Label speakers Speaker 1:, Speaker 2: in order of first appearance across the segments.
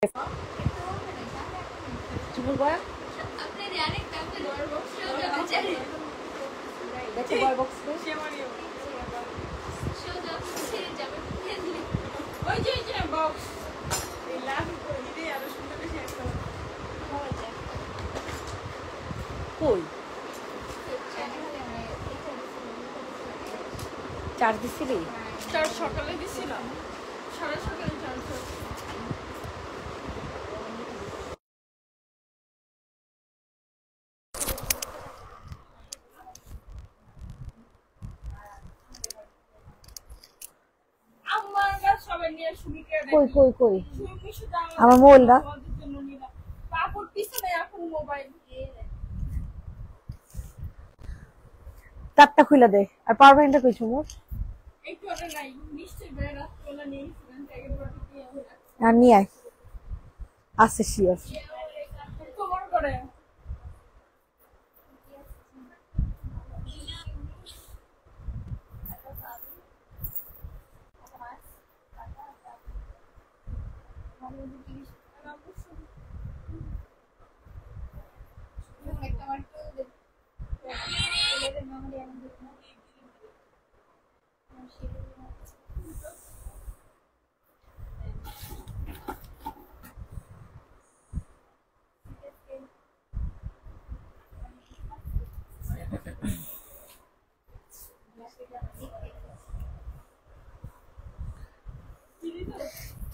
Speaker 1: Charge দিছিলি?
Speaker 2: Charge সকালে দিছিলাম, সারা সকালে চার্জ।
Speaker 1: কই কই কই আমার মোবাইলটা
Speaker 2: কাপড় পিছনে এখন মোবাইল
Speaker 1: তারটা খুলে দে। আর পাওয়ার ব্যাংকটা কই মোর?
Speaker 2: একটু আগে নাই নিশ্চয়ই বের রাতবেলা নেই আগের বার দিয়ে
Speaker 1: আর নিয়ে আয় আছে শিওর।
Speaker 2: তোমার করে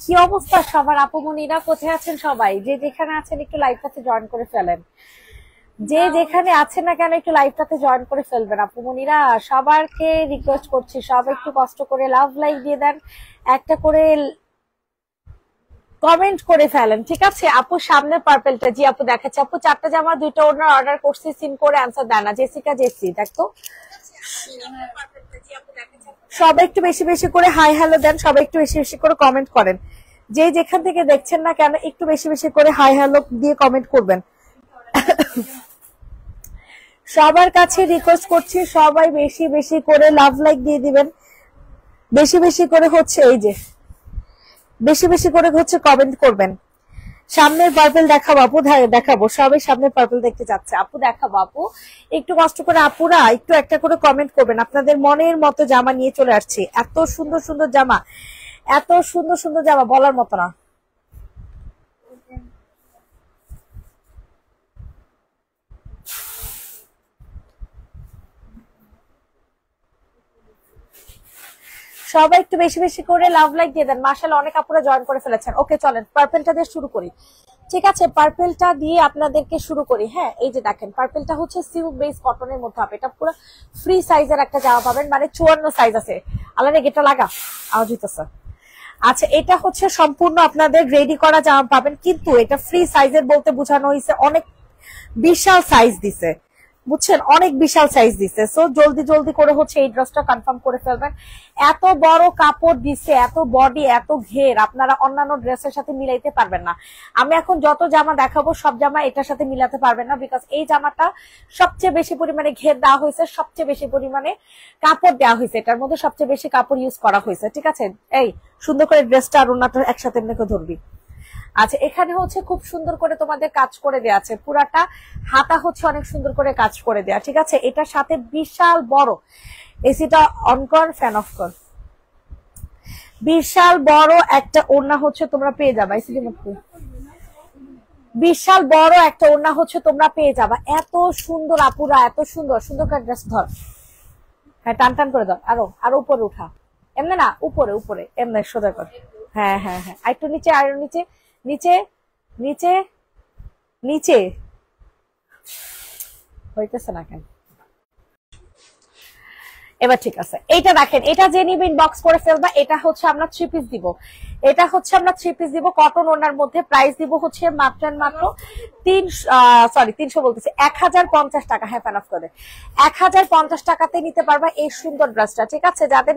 Speaker 1: কি অবস্থা সবার? আপুমনিরা কোথায় আছেন? সবাই যে যেখানে আছেন একটু লাইভটাতে জয়েন করে ফেলেন। যে যেখানে আছেন না কেন একটু লাইভটাতে জয়েন করে ফেলবেন আপুমনিরা। সবারকে রিকোয়েস্ট করছি, সব একটু কষ্ট করে লাভ লাইক দিয়ে দেন, একটা করে কমেন্ট করে ফেলেন, ঠিক আছে? আপু সামনে পার্পেলটা, জি আপু দেখাচ্ছে। আপু 4টা জামা 2টা ওনার অর্ডার করছি, সিন করে আনসার দেয় না। জেসিকা জেসি দেখতো। সবাই একটু বেশি বেশি করে হাই হ্যালো দেন, সবাই একটু বেশি বেশি করে কমেন্ট করেন। যে যেখান থেকে দেখছেন না কেন একটু বেশি বেশি করে হাই হ্যালো দিয়ে কমেন্ট করবেন। সবার কাছে রিকোয়েস্ট করছি সবাই বেশি বেশি করে লাভ লাইক দিয়ে দিবেন, বেশি বেশি করে হচ্ছে এই যে বেশি বেশি করে হচ্ছে কমেন্ট করবেন। সামনের পার্পল দেখাবো আপু, দেখাবো, সবাই সামনের পার্পল দেখতে যাচ্ছে। আপু দেখাবো আপু, একটু কষ্ট করে আপুরা একটু একটা করে কমেন্ট করবেন। আপনাদের মনের মতো জামা নিয়ে চলে আসছি, এত সুন্দর সুন্দর জামা, এত সুন্দর সুন্দর জামা বলার মতো না। সবাই একটু বেশি বেশি করে লাভ লাইক দিয়ে দেন। মাশাআল্লাহ অনেক আপুরা জয়েন করে ফেলেছেন। ওকে চলেন পার্পলটা দিয়ে শুরু করি, ঠিক আছে? পার্পলটা দিয়ে আপনাদেরকে শুরু করি। হ্যাঁ এই যে দেখেন পার্পলটা হচ্ছে সিল্ক বেস কটনের মধ্যে হবে। এটা পুরো ফ্রি সাইজের একটা জামা পাবেন, মানে 54 সাইজ আছে। আলাদা গেটটা লাগা আওয়াজ হইতেছে। আচ্ছা এটা হচ্ছে সম্পূর্ণ আপনাদের রেডি করা জামা পাবেন, কিন্তু এটা ফ্রি সাইজের বলতে বোঝানো হয়েছে অনেক বিশাল সাইজ দিছে, বুঝছেন? অনেক বিশাল সাইজ দিছে। সো জলদি জলদি করে হচ্ছে এই ড্রেসটা কনফার্ম করে ফেলবেন। এত বড় কাপড় দিছে, এত বডি, এত ঘের, আপনারা অন্যান্য ড্রেসের সাথে মিলাইতে পারবেন না। আমি এখন যত জামা দেখাবো সব জামা এটার সাথে মিলাতে পারবেন না, বিকজ এই জামাটা সবচেয়ে বেশি পরিমাণে ঘের দেওয়া হয়েছে, সবচেয়ে বেশি পরিমাণে কাপড় দেওয়া হয়েছে, এটার মধ্যে সবচেয়ে বেশি কাপড় ইউজ করা হয়েছে, ঠিক আছে? এই সুন্দর করে ড্রেসটা আর ওনাটা একসাথে এমনিকে ধরবি। আচ্ছা এখানে হচ্ছে খুব সুন্দর করে তোমাদের কাজ করে দেয়া আছে, পুরাটা হাতা হচ্ছে অনেক সুন্দর করে কাজ করে দেয়া, ঠিক আছে? এটার সাথে বিশাল বড়, এসিটা অন কর, ফ্যান অফ কর, বিশাল বড় একটা ওড়না হচ্ছে তোমরা পেয়ে যাবা। এসির মধ্যে বিশাল বড় একটা ওড়না হচ্ছে তোমরা পেয়ে যাবা। এত সুন্দর আপুরা, এত সুন্দর সুন্দর করে ড্রেস ধর, হ্যাঁ টান টান করে ধর, আরো আরো উপরে উঠা, এমনি না উপরে উপরে, এমনি সোজা কর, হ্যাঁ হ্যাঁ হ্যাঁ, একটু নিচে, আর নিচে নিচে নিচে নিচে, হইতেছে না কেন? এবার ঠিক আছে। এইটা দেখেন, এটা যে নিবে ইনবক্স করে ফেলবা। এটা হচ্ছে আমরা 3 পিস দিব, এটা হচ্ছে আমরা 3 পিস দিব কটন ওনার মধ্যে। প্রাইস দিব হচ্ছে মাত্র 300 বলতেছে 1050 টাকা। হ্যাঁ ফ্যান অফ করে 1050 টাকাতে নিতে পারবা এই সুন্দর ড্রেসটা, ঠিক আছে? যাদের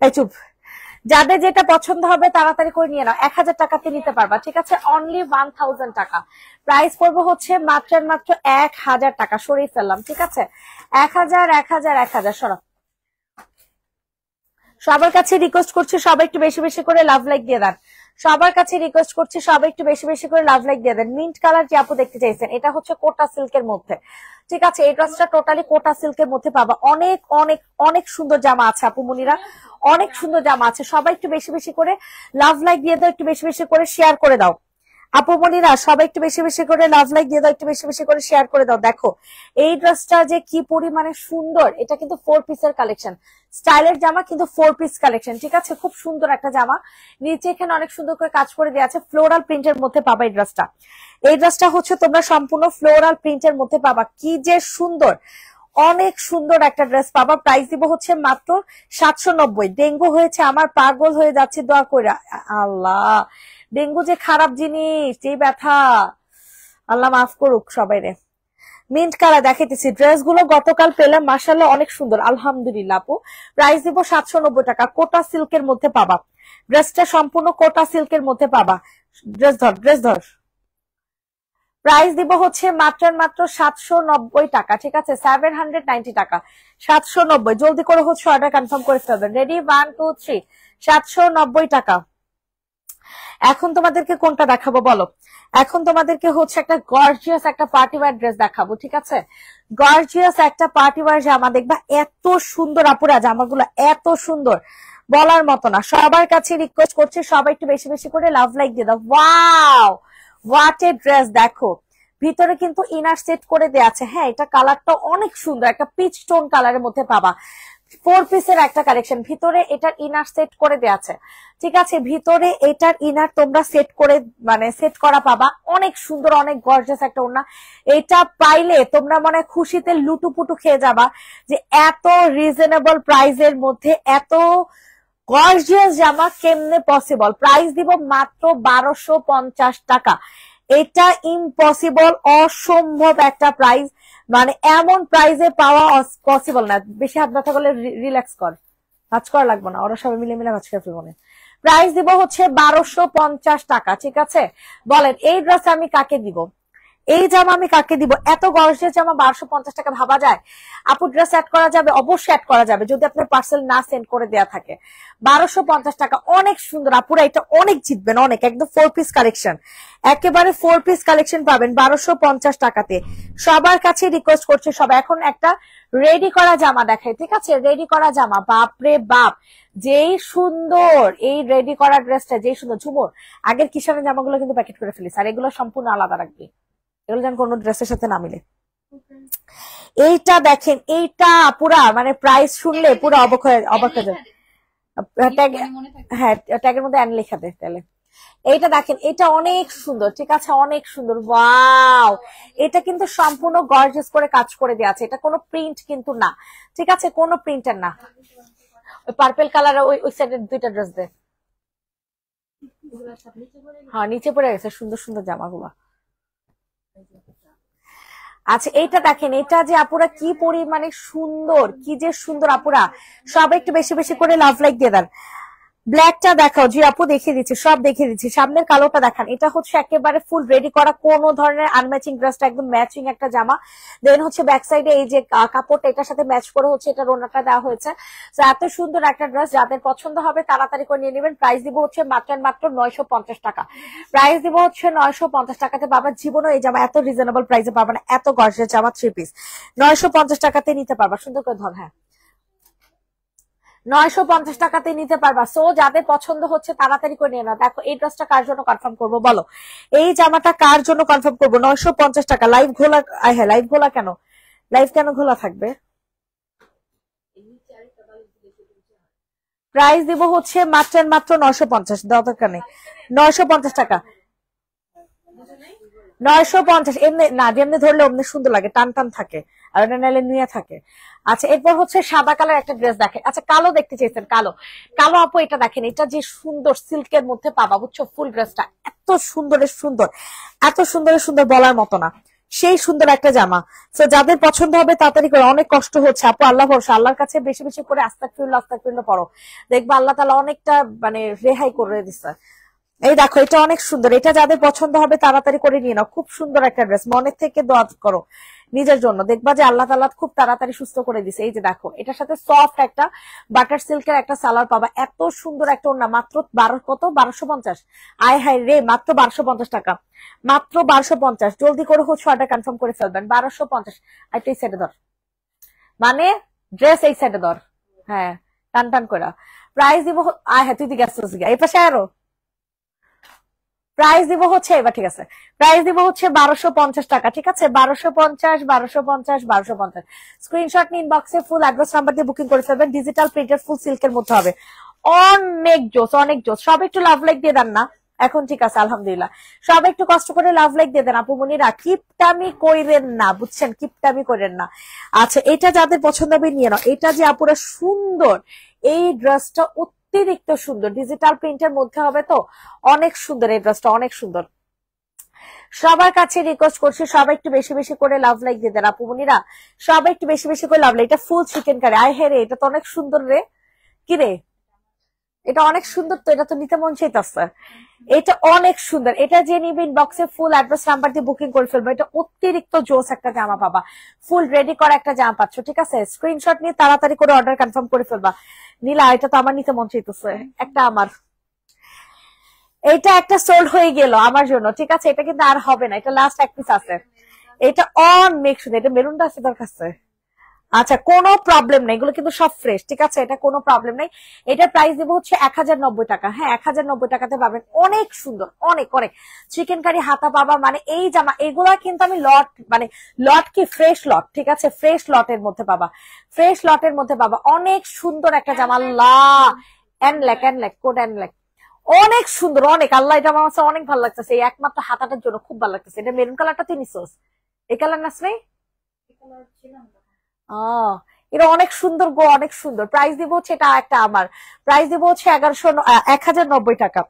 Speaker 1: এই চুপ, যাদের যেটা পছন্দ হবে তাড়াতাড়ি করে নিয়ে নাও, 1000 টাকাতে নিতে পারবা, ঠিক আছে? অনলি 1000 টাকা প্রাইস পড়বে হচ্ছে মাত্র 1000 টাকা। সরিয়ে ফেললাম, ঠিক আছে? 1000 সরা। সবার কাছে রিকোয়েস্ট করছি সবাই একটু বেশি বেশি করে লাভ লাইক দিয়ে দেন, সবার কাছে রিকোয়েস্ট করছি সবাই একটু বেশি বেশি করে লাভ লাইক দিয়ে দেন। মিন্ট কালার যে আপু দেখতে চাইছেন, এটা হচ্ছে কোটা সিল্কের মধ্যে, ঠিক আছে। এই ড্রেসটা টোটালি কোটা সিল্কের মধ্যে পাবা। অনেক অনেক অনেক সুন্দর জামা আছে আপু মনিরা, অনেক সুন্দর জামা আছে। সবাই একটু বেশি বেশি করে লাভ লাইক দিয়ে দাও, একটু বেশি বেশি করে শেয়ার করে দাও আপু মনিরা, সবাই একটু বেশি বেশি করে লাভ লাইক দিয়ে দাও, একটু বেশি বেশি করে শেয়ার করে দাও। দেখো এই ড্রেসটা যে কি পরিমাণে সুন্দর, এটা কিন্তু 4 পিসের কালেকশন, স্টাইলের জামা কিন্তু 4 পিস কালেকশন, ঠিক আছে। খুব সুন্দর একটা জামা, নিচে এখানে অনেক সুন্দর করে কাজ করে দেওয়া আছে, ফ্লোরাল প্রিন্টের মধ্যে পাবা এই ড্রেসটা। এই ড্রেসটা হচ্ছে তোমরা সম্পূর্ণ ফ্লোরাল প্রিন্টের মধ্যে পাবা, কি যে সুন্দর, অনেক সুন্দর একটা ড্রেস পাবা। প্রাইস দিব হচ্ছে মাত্র 790। ডেঙ্গু হয়েছে আমার, পাগল হয়ে যাচ্ছে, দোয়া করে। আল্লাহ, ডেঙ্গু যে খারাপ জিনিস, এই ব্যথা, আল্লাহ মাফ করুক সবাই রে। মিন্ট কালার দেখাইতেছি, ড্রেস গুলো গতকাল পেলাম, মাশাআল্লাহ অনেক সুন্দর, আলহামদুলিল্লাহ আপু। প্রাইস দিব 790 টাকা, কোটা সিল্কের মধ্যে পাবা। ড্রেসটা সম্পূর্ণ কোটা সিল্কের মধ্যে পাবা। ড্রেস ধর, ড্রেস ধর। প্রাইস দিব হচ্ছে মাত্র মাত্র 790 টাকা, ঠিক আছে, 790 টাকা, 790। জলদি করে হচ্ছে অর্ডার কনফার্ম করে ফেলবেন। রেডি, 1 2 3, 790 টাকা। এখন তোমাদেরকে কোনটা দেখাবো বলো? এখন তোমাদেরকে হচ্ছে একটা গর্জিয়াস একটা পার্টি ওয়্যার ড্রেস দেখাবো, ঠিক আছে। গর্জিয়াস একটা পার্টি ওয়্যার জামা দেখবা, এত সুন্দর আপুরা, জামাগুলো এত সুন্দর বলার মতো না। সবার কাছে রিকোয়েস্ট করছি সবাই একটু বেশি বেশি করে লাভ লাইক দিয়ে দাও। Wow, what a dress! দেখো ভিতরে কিন্তু ইনার সেট করে দেয়া আছে। হ্যাঁ, এটা কালারটা অনেক সুন্দর, একটা পিচ টোন কালারের মধ্যে পাবা। 4 পিসের একটা কালেকশন, ভিতরে এটার ইনার সেট করে দেয়া আছে, ঠিক আছে। ভিতরে এটার ইনার তোমরা সেট করে, মানে সেট করা পাবা। অনেক সুন্দর, অনেক গর্জিয়াস একটা ওড়না। এটা পাইলে তোমরা মনে খুশিতে লুটুপুটু খেয়ে যাবা, যে এত রিজনেবল প্রাইসের মধ্যে এত গর্জিয়াস জামা কেমনে পসিবল। প্রাইস দিব মাত্র 1250 টাকা। এটা ইম্পসিবল, অসম্ভব একটা প্রাইস, মানে এমন প্রাইসে পাওয়া পসিবল না। বেশি হাত ব্যথা করলে রিল্যাক্স কর, কাজ করা লাগবে না, ওরা সবাই মিলে মিলে কাজ করে ফেলবো। প্রাইস দিব হচ্ছে 1250 টাকা, ঠিক আছে। বলেন এই ড্রেস আমি কাকে দিব, এই জামা আমি কাকে দিব? এত গর্জিয়াস জামা 1250 টাকা ভাবা যায়? আপু ড্রেস অ্যাড করা যাবে? অবশ্যই অ্যাড করা যাবে, যদি আপনার পার্সেল না সেন্ড করে দেয়া থাকে। 1250 টাকা, অনেক সুন্দর আপুরা, এটা অনেক জিতবেন, অনেক, একদম 4 পিস কালেকশন, একেবারে 4 পিস কালেকশন পাবেন 1250 টাকাতে। সবার কাছে রিকোয়েস্ট করছে সবাই এখন একটা রেডি করা জামা দেখাই, ঠিক আছে। রেডি করা জামা, বাপরে বাপ, যেই সুন্দর এই রেডি করা ড্রেসটা, যেই সুন্দর। ঝুমুর, আগের কিষানের জামাগুলো কিন্তু প্যাকেট করে ফেলিস, আর এগুলো সম্পূর্ণ আলাদা রাখবি, এগুলো যেন কোনো ড্রেসের সাথে না মিলে। এইটা দেখেন, এইটা পুরা মানে প্রাইস শুনলে পুরো অবাক হয়ে যাবে। হ্যাঁ, ট্যাগের মধ্যে অ্যান লেখা দে তাহলে। এইটা দেখেন, এটা অনেক সুন্দর, ঠিক আছে, অনেক সুন্দর। ওয়াও, এটা কিন্তু সম্পূর্ণ গর্জিয়াস করে কাজ করে দেওয়া আছে, এটা কোনো প্রিন্ট কিন্তু না, ঠিক আছে, কোনো প্রিন্টার না। ওই পার্পল কালার ওই সাইডের দুইটা ড্রেস দে। হ্যাঁ, নিচে পড়ে গেছে সুন্দর সুন্দর জামাগুলো। আচ্ছা, এইটা দেখেন, এটা যে আপুরা কি পরিমাণে সুন্দর, কি যে সুন্দর আপুরা, সবাই একটু বেশি বেশি করে লাভ লাইক দিয়ে দেন। ব্ল্যাকটা দেখাও, জি আপু দেখিয়ে দিচ্ছি, সব দেখিয়ে দিচ্ছি। সামনের কালোটা দেখান, এটা হচ্ছে একেবারে ফুল রেডি করা, কোনো ধরনের আনম্যাচিং ড্রেসটা একদম ম্যাচিং একটা জামা। দেন হচ্ছে ব্যাক সাইডে এই যে কাপড়টা, এটার সাথে ম্যাচ করে হচ্ছে এটা রোনাটা দেওয়া হয়েছে। তো এত সুন্দর একটা ড্রেস, যাদের পছন্দ হবে তাড়াতাড়ি করে নিয়ে নেবেন। প্রাইস দিব হচ্ছে মাত্র 950 টাকা। প্রাইস দিব হচ্ছে 950 টাকাতে পাবা। জীবনও এই জামা এত রিজনেবল প্রাইসে পাবা না, এত গর্জিয়াস জামা 3 পিস 950 টাকাতে নিতে পারবা। সুন্দর করে ধর, হ্যাঁ 950 টাকাতে নিতে পারবা। সো যাদের পছন্দ হচ্ছে তাড়াতাড়ি করে নিয়ে না। দেখো এই ড্রেসটা কার জন্য কনফার্ম করবো বলো, এই জামাটা কার জন্য কনফার্ম করবো? 950 টাকা। লাইভ ঘোলা, হ্যাঁ লাইভ ঘোলা কেন, লাইভ কেন ঘোলা থাকবে? প্রাইস দিব হচ্ছে মাত্র 950, দেওয়া দরকার নেই, 950 টাকা। 950 এমনি না, যেমনি ধরলে অমনি সুন্দর লাগে, টান টান থাকে, আর ওটা নাইলে নিয়ে থাকে। আচ্ছা, এরপর হচ্ছে সাদা কালার একটা ড্রেস দেখেন। আচ্ছা, কালো দেখতে চাইছেন, কালো কালো আপু এটা দেখেন, এটা যে সুন্দর সিল্কের মধ্যে পাবা, বুঝছো, ফুল ড্রেসটা এত সুন্দরের সুন্দর, এত সুন্দরের সুন্দর বলার মতো না, সেই সুন্দর একটা জামা। তো যাদের পছন্দ হবে তাড়াতাড়ি করে। অনেক কষ্ট হচ্ছে আপু, আল্লাহ ভরসা, আল্লাহর কাছে বেশি বেশি করে আস্তাগফিরুল্লাহ পড়ো, দেখবা আল্লাহ তাআলা অনেকটা মানে রেহাই করে দিচ্ছে। এই দেখো, এটা অনেক সুন্দর, এটা যাদের পছন্দ হবে তাড়াতাড়ি করে নিয়ে নাও। খুব সুন্দর একটা ড্রেস, মনের থেকে দোয়া করো, নিজের জন্য, দেখবা যে আল্লাহ তাআলা খুব তাড়াতাড়ি সুস্থ করে দিছে। এই যে দেখো, এটার সাথে সফট একটা বাটার সিল্কের একটা সালোয়ার পাবা, এত সুন্দর একটা ওড়না, মাত্র 1250। আয় হায় রে, মাত্র 1250 টাকা, মাত্র 1250। জলদি করে হচ্ছে অর্ডার কনফার্ম করে ফেলবেন। 1250। একটা এই সাইডে ধর, মানে ড্রেস এই সাইডে ধর, হ্যাঁ টান টান করে। প্রাইস দিব, আয় হ্যাঁ তুই দিকে আসছিস, এই পাশে আরো প্রাইস দিব হচ্ছে, এবার ঠিক আছে, প্রাইস দিব হচ্ছে 1250 টাকা, ঠিক আছে, 1250, 1250, 1250। স্ক্রিনশট নিন, ইনবক্সে ফুল অ্যাড্রেস নাম্বার দিয়ে বুকিং করে ফেলবেন। ডিজিটাল প্রিন্টেড ফুল সিল্কের মধ্যে হবে, অনেক জোস, অনেক জোস। সব একটু লাভ লাইক দিয়ে দেন না এখন, ঠিক আছে আলহামদুলিল্লাহ। সব একটু কষ্ট করে লাভ লাইক দিয়ে দেন আপুমনিরা, কিপটামি কইরেন না, বুঝছেন, কিপটামি করেন না। আচ্ছা, এটা যাদের পছন্দ হবে নিয়ে নাও। এটা যে আপুরা সুন্দর, এই ড্রেসটা অতিরিক্ত সুন্দর, ডিজিটাল প্রিন্টের মধ্যে হবে তো, অনেক সুন্দর এই ড্রেসটা, অনেক সুন্দর। সবার কাছে রিকোয়েস্ট করছি, সবাই একটু বেশি বেশি করে লাভ লাইক দিয়ে দেন আপুমনিরা, সবাই একটু বেশি বেশি করে লাভ লাইক। এটা ফুল চিকেন কারি, আয় হে রে, এটা তো অনেক সুন্দর রে, কি রে, এটা অনেক সুন্দর তো, এটা তো নিতে মন চাইতেছে, এটা অনেক সুন্দর। এটা যে নিবে ইনবক্সে ফুল অ্যাড্রেস নাম্বার দিয়ে বুকিং করে ফেলবো। এটা অতিরিক্ত জোস একটা জামা পাবা, ফুল রেডি করা একটা জামা পাচ্ছ, ঠিক আছে। স্ক্রিনশট নিয়ে তাড়াতাড়ি করে অর্ডার কনফার্ম করে ফেলবা। নীলা, এটা তো আমার নিতে মন চাইতেছে, একটা আমার, এটা একটা সোল্ড হয়ে গেল আমার জন্য, ঠিক আছে। এটা কিন্তু আর হবে না, এটা লাস্ট এক পিস আছে। এটা অনেক সুন্দর, এটা মেরুনটা আছে তোর কাছে, আচ্ছা কোনো প্রবলেম নেই, এগুলো কিন্তু সব ফ্রেশ, ঠিক আছে, এটা কোনো প্রবলেম নেই। এটার প্রাইস দেবো হচ্ছে 1090 টাকা, হ্যাঁ 1090 টাকাতে পাবেন, অনেক সুন্দর, অনেক অনেক চিকেন কারি হাতা পাবা। মানে এই জামা এগুলা কিন্তু আমি লট, মানে লট কি ফ্রেশ লট, ঠিক আছে, ফ্রেশ লটের মধ্যে পাবা, ফ্রেশ লটের মধ্যে পাবা, অনেক সুন্দর একটা জামা। আল্লাহ, এনলেক কোড এনলেক, অনেক সুন্দর, অনেক, আল্লাহ এটা আমার কাছে অনেক ভালো লাগতেছে, এই একমাত্র হাতাটার জন্য খুব ভালো লাগতেছে। এটা মেরুন কালারটা তুই নিছোস, এই কালার নাস নেই, এটা অনেক সুন্দর গো, অনেক সুন্দর। প্রাইস দিব হচ্ছে, এটা একটা আমার প্রাইস দিব হচ্ছে 1090 টাকা।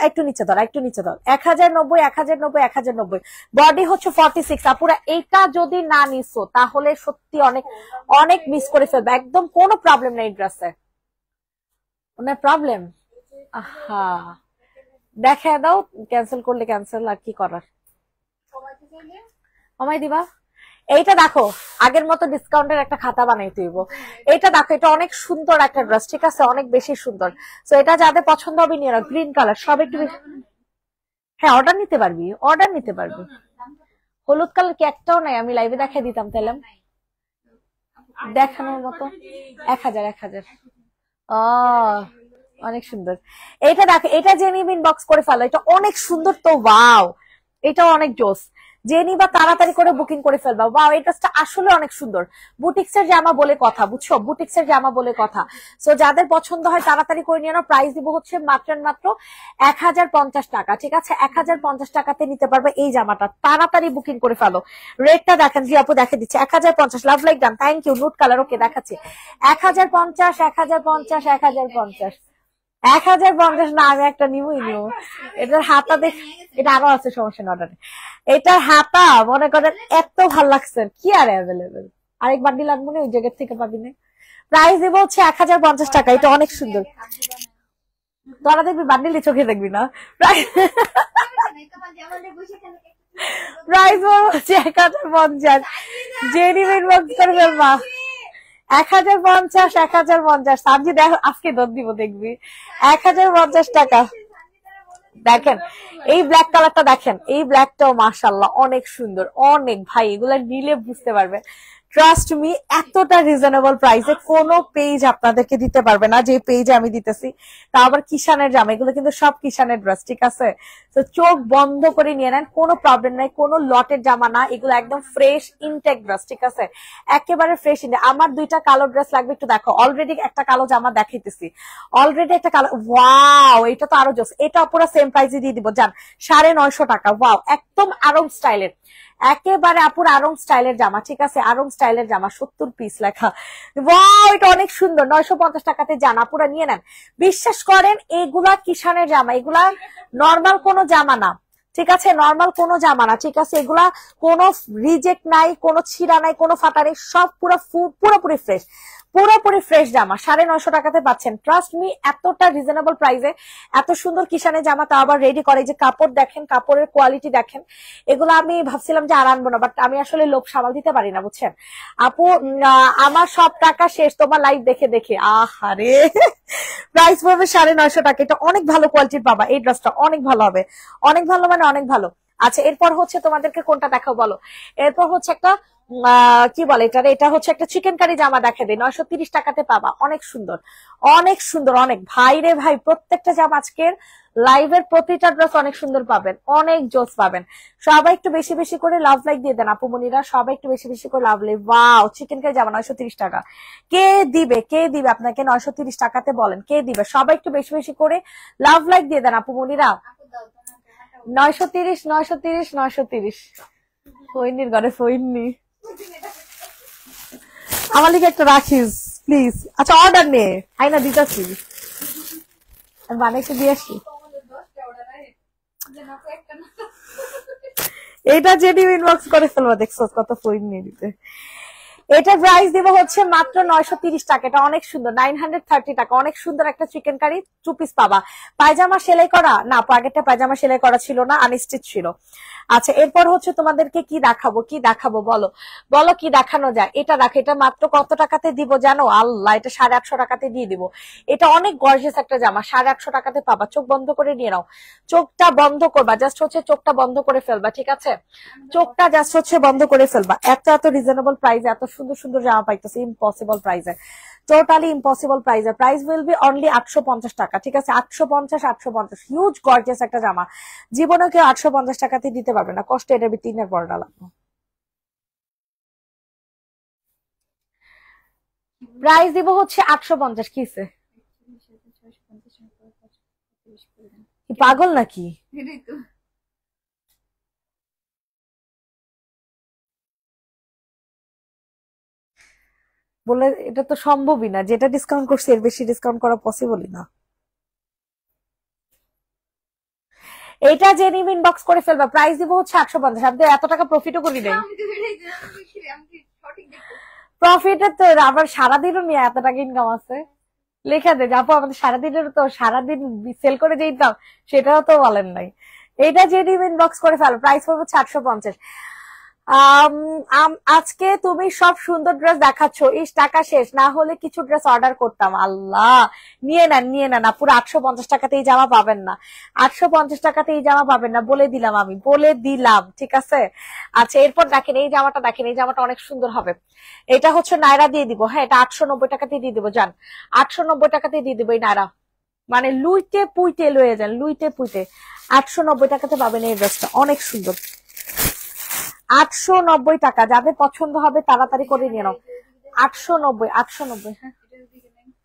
Speaker 1: একটু নিচে ধর, একটু নিচে ধর, 1090, 1090, 1090। বডি হচ্ছে 46। আপুরা এইটা যদি না নিছো তাহলে সত্যি অনেক অনেক মিস করে ফেলবে। একদম কোনো প্রবলেম নেই ড্রেসে, ওনার প্রবলেম, আহা দেখা দাও, ক্যান্সেল করলে ক্যান্সেল, আর কি করার, কমাই দিবা। এইটা দেখো, আগের মতো ডিসকাউন্টের একটা খাতা বানাই দিব। এটা দেখো, এটা অনেক সুন্দর একটা ড্রেস, ঠিক আছে, অনেক বেশি সুন্দর। তো এটা যাদের পছন্দ হবে নিয়ে নাও, গ্রিন কালার, সব একটু, হ্যাঁ অর্ডার নিতে পারবি, অর্ডার নিতে পারবি। হলুদ কালার কি একটাও নাই? আমি লাইভে দেখাই দিতাম তাহলে, দেখানোর মতো। 1000 অনেক সুন্দর। এটা দেখো, এটা যে নিবে ইনবক্স করে ফেলো, এটা অনেক সুন্দর তো, ওয়াও, এটা অনেক জোস। যে নিবা তাড়াতাড়ি করে বুকিং করে ফেলবা। ওয়াও, এই ড্রেসটা আসলে অনেক সুন্দর, বুটিক্সের জামা বলে কথা, বুঝছো, বুটিক্সের জামা বলে কথা। সো যাদের পছন্দ হয় তাড়াতাড়ি করে নিয়ে নাও। প্রাইস দিব হচ্ছে মাত্র 1050 টাকা, ঠিক আছে, 1050 টাকাতে নিতে পারবে এই জামাটা। তাড়াতাড়ি বুকিং করে ফেলো। রেটটা দেখেন, জি আপু দেখে দিচ্ছে, 1050। Love like done, thank you. Nude colour, okay দেখাচ্ছি, 1050, 1050, 1050, 1050 না, আমি একটা নিবই নিব। এটার হাতা দেখ, এটা আরো আছে, সমস্যা না অর্ডারে। এটার হাতা মনে করেন এত ভাল লাগছে, কি আর অ্যাভেলেবেল, আরেক বান্ডিল আনবো না, ওই জায়গার থেকে পাবি না। প্রাইস দিব হচ্ছে 1050 টাকা, এটা অনেক সুন্দর। তোরা দেখবি বান্ডিলই চোখে দেখবি না। প্রাইস হচ্ছে 1050, জেনিমেন বক্স করে ফেলবা। 1050, 1050। সাবজি দেখো, আজকে দর দিব দেখবি, 1050 টাকা। দেখেন এই ব্ল্যাক কালারটা, দেখেন এই ব্ল্যাকটাও মাশাআল্লাহ অনেক সুন্দর, অনেক, ভাই এগুলা নিলে বুঝতে পারবে, ট্রাস্ট মি, এতটা রিজনেবল প্রাইসে কোন পেজ আপনাদেরকে দিতে পারবে না যে পেজে আমি দিতেছি। তা আবার কিষানের জামা, এগুলো কিন্তু সব কিষানের ড্রেস, ঠিক আছে। তো চোখ বন্ধ করে নিয়ে নেন, কোনো প্রবলেম নাই, কোনো লটের জামা না, এগুলো একদম ফ্রেশ ইনটেক ড্রেস, ঠিক আছে, একেবারে ফ্রেশ ইনটেক। আমার দুইটা কালো ড্রেস লাগবে, একটু দেখো, অলরেডি একটা কালো জামা দেখাইতেছি, অলরেডি একটা কালো, ওয়াও এটা তো আরো জোস। এটা পুরো সেম প্রাইসে দিয়ে দিব, জান 950 টাকা। ওয়াও, একদম আরং স্টাইলের, একেবারে আপুর আরং স্টাইলের জামা, ঠিক আছে, আরং স্টাইলের জামা, 70 পিস লেখা। ওয়াও, এটা অনেক সুন্দর, 950 টাকাতে জানা, পুরা নিয়ে নেন। বিশ্বাস করেন এগুলা কিষানের জামা, এগুলা নর্মাল কোনো জামা না, ঠিক আছে, নর্মাল কোনো জামা না, ঠিক আছে, এগুলা কোনো রিজেক্ট নাই, কোনো ছিঁড়া নাই, কোনো ফাটা নেই, সব পুরোপুরি ফ্রেশ, পুরোপুরি ফ্রেশ জামা 950 টাকাতে পাচ্ছেন। ট্রাস্ট মি, এতটা রিজনেবল প্রাইসে এত সুন্দর কিষানে জামা, তা আবার রেডি করে। যে কাপড় দেখেন, কাপড়ের কোয়ালিটি দেখেন। এগুলো আমি ভাবছিলাম যে আর আনবো না, বাট আমি আসলে লোভ সামাল দিতে পারি না, বুঝছেন আপু। আমার সব টাকা শেষ তোমার লাইভ দেখে দেখে। আহারে প্রাইস পড়বে 950 টাকা। এটা অনেক ভালো কোয়ালিটির পাবা, এই ড্রেসটা অনেক ভালো হবে, অনেক ভালো মানে অনেক ভালো। আচ্ছা, এরপর হচ্ছে তোমাদেরকে কোনটা দেখাও বলো? এরপর হচ্ছে একটা কি বলে এটা হচ্ছে একটা চিকেন কারি জামা দেখা দেয়, 930 টাকাতে পাবা। অনেক সুন্দর, অনেক সুন্দর, অনেক। ভাই রে ভাই, প্রত্যেকটা জামা আজকের লাইভের প্রতিটা ড্রেস অনেক সুন্দর পাবেন, অনেক জোস পাবেন। সবাই একটু বেশি বেশি করে লাভ লাইক দিয়ে দেন আপু মনিরা, সবাই একটু বেশি বেশি করে love like. Wow, chicken curry জামা 930 টাকা। কে দিবে, কে দিবে আপনাকে 930 টাকাতে? বলেন কে দিবে? সবাই একটু বেশি বেশি করে লাভ লাইক দিয়ে দেন আপু মনিরা। 930, 930, 930। ফইনির ঘরে ফইনি, আমার লিগে একটা রাখিস প্লিজ। আচ্ছা, অর্ডার নে, আইনা দিতেছি, আমি বানাইতে দিয়ে আসি। এটা যেটি ইনবক্স করে ফেলবা, দেখছো কত ফইন নিয়ে দিতে। এটা প্রাইস দিব হচ্ছে মাত্র 930 টাকা। এটা অনেক সুন্দর, 930 টাকা। অনেক সুন্দর একটা চিকেন কারি 2 পিস পাবা। পায়জামা সেলাই করা না, আগেরটা পায়জামা সেলাই করা ছিল না, আনস্টিচ ছিল। আচ্ছা, এরপর হচ্ছে তোমাদেরকে কি দেখাবো, কি দেখাবো বলো, বলো কি দেখানো যায়? এটা দেখো, এটা মাত্র কত টাকাতে দিব জানো? আল্লাহ, এটা 850 টাকাতে দিয়ে দিব। এটা অনেক গর্জিয়াস একটা জামা, 850 টাকাতে পাবা। চোখ বন্ধ করে নিয়ে নাও, চোখটা বন্ধ করবা, জাস্ট হচ্ছে চোখটা বন্ধ করে ফেলবা, ঠিক আছে? চোখটা জাস্ট হচ্ছে বন্ধ করে ফেলবা। এত এত রিজনেবল প্রাইসে এত সুন্দর সুন্দর জামা পাইতেছে, ইম্পসিবল প্রাইসে, টোটালি ইম্পসিবল প্রাইসে। প্রাইস উইল বি অনলি 850 টাকা, ঠিক আছে? 850, 850। হিউজ গর্জিয়াস একটা জামা, জীবনে কেউ 850 টাকাতে দিতে পারবে না, কষ্ট। এটা 3-এর বড়টা লাগবে। প্রাইস দিব হচ্ছে 850। কিসে পাগল নাকি? বলে এটা তো সম্ভবই না, যেটা ডিসকাউন্ট করছে এর বেশি ডিসকাউন্ট করা পসিবলই না। এটা যে নিম ইনবক্স করে ফেলবা। প্রাইস দিব হচ্ছে 850। আপনি এত টাকা প্রফিটও করি নাই, প্রফিটের তো আবার সারাদিনও নিয়ে এত টাকা ইনকাম আছে। লেখা দে যাবো, আমাদের সারাদিনের তো সারাদিন সেল করে দিতাম, সেটাও তো বলেন নাই। এটা যে নিম ইনবক্স করে ফেলো। প্রাইস পড়বে 850। আজকে তুমি সব সুন্দর ড্রেস দেখাচ্ছ, ইস টাকা শেষ, না হলে কিছু ড্রেস অর্ডার করতাম। আল্লাহ, নিয়ে নেন, নিয়ে নেন। পুরো 850 টাকাতে এই জামা পাবেন না, 850 টাকাতে এই জামা পাবেন না, বলে দিলাম, আমি বলে দিলাম, ঠিক আছে? আচ্ছা, এরপর দেখেন এই জামাটা, দেখেন এই জামাটা অনেক সুন্দর হবে। এটা হচ্ছে নায়রা দিয়ে দিব, হ্যাঁ, এটা 890 টাকাতে দিয়ে দিব, জান 890 টাকাতে দিয়ে দিব এই নায়রা। মানে লুইতে পুইতে লয়ে যান, লুইতে পুইতে 890 টাকাতে পাবেন এই ড্রেসটা, অনেক সুন্দর। 890 টাকা, যাদের পছন্দ হবে তাড়াতাড়ি করে নিয়ে নাও। 890, 890। হ্যাঁ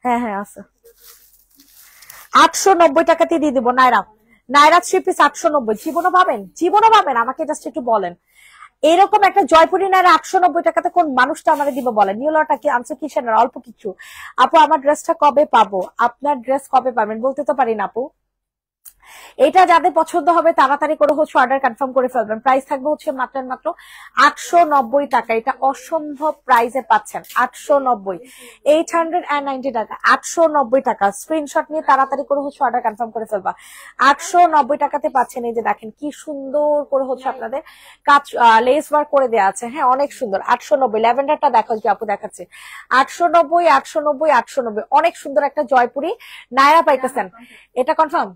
Speaker 1: হ্যাঁ হ্যাঁ, আছে। 890 টাকাতে দিয়ে দিব নায়রা, নায়রা 3 পিস 890। জীবনও পাবেন, জীবনও পাবেন। আমাকে জাস্ট একটু বলেন, এরকম একটা জয়পুরি নায়রা 890 টাকাতে কোন মানুষটা আমাদের দিব বলেন? নিউলটা কি আনছে কিসের অল্প কিছু? আপু, আমার ড্রেসটা কবে পাবো? আপনার ড্রেস কবে পাবেন বলতে তো পারি না আপু। এটা যাদের পছন্দ হবে তাড়াতাড়ি করে হচ্ছে অর্ডার কনফার্ম করে ফেলবেন। প্রাইস থাকবে হচ্ছে মাত্র মাত্র 890 টাকা। এটা অসম্ভব প্রাইসে পাচ্ছেন, 890, 890 টাকা, 890 টাকা। স্ক্রিনশট নিয়ে তাড়াতাড়ি করে হচ্ছে অর্ডার কনফার্ম করে ফেলবা। 890 টাকাতে পাচ্ছেন। এই যে দেখেন কি সুন্দর করে হচ্ছে আপনাদের কাজ লেস ওয়ার্ক করে দেওয়া আছে, হ্যাঁ, অনেক সুন্দর। 890। ল্যাভেন্ডারটা দেখো কি আপু দেখাচ্ছে, 890, 890, 890। অনেক সুন্দর একটা জয়পুরি নায়রা পাইতেছেন। এটা কনফার্ম?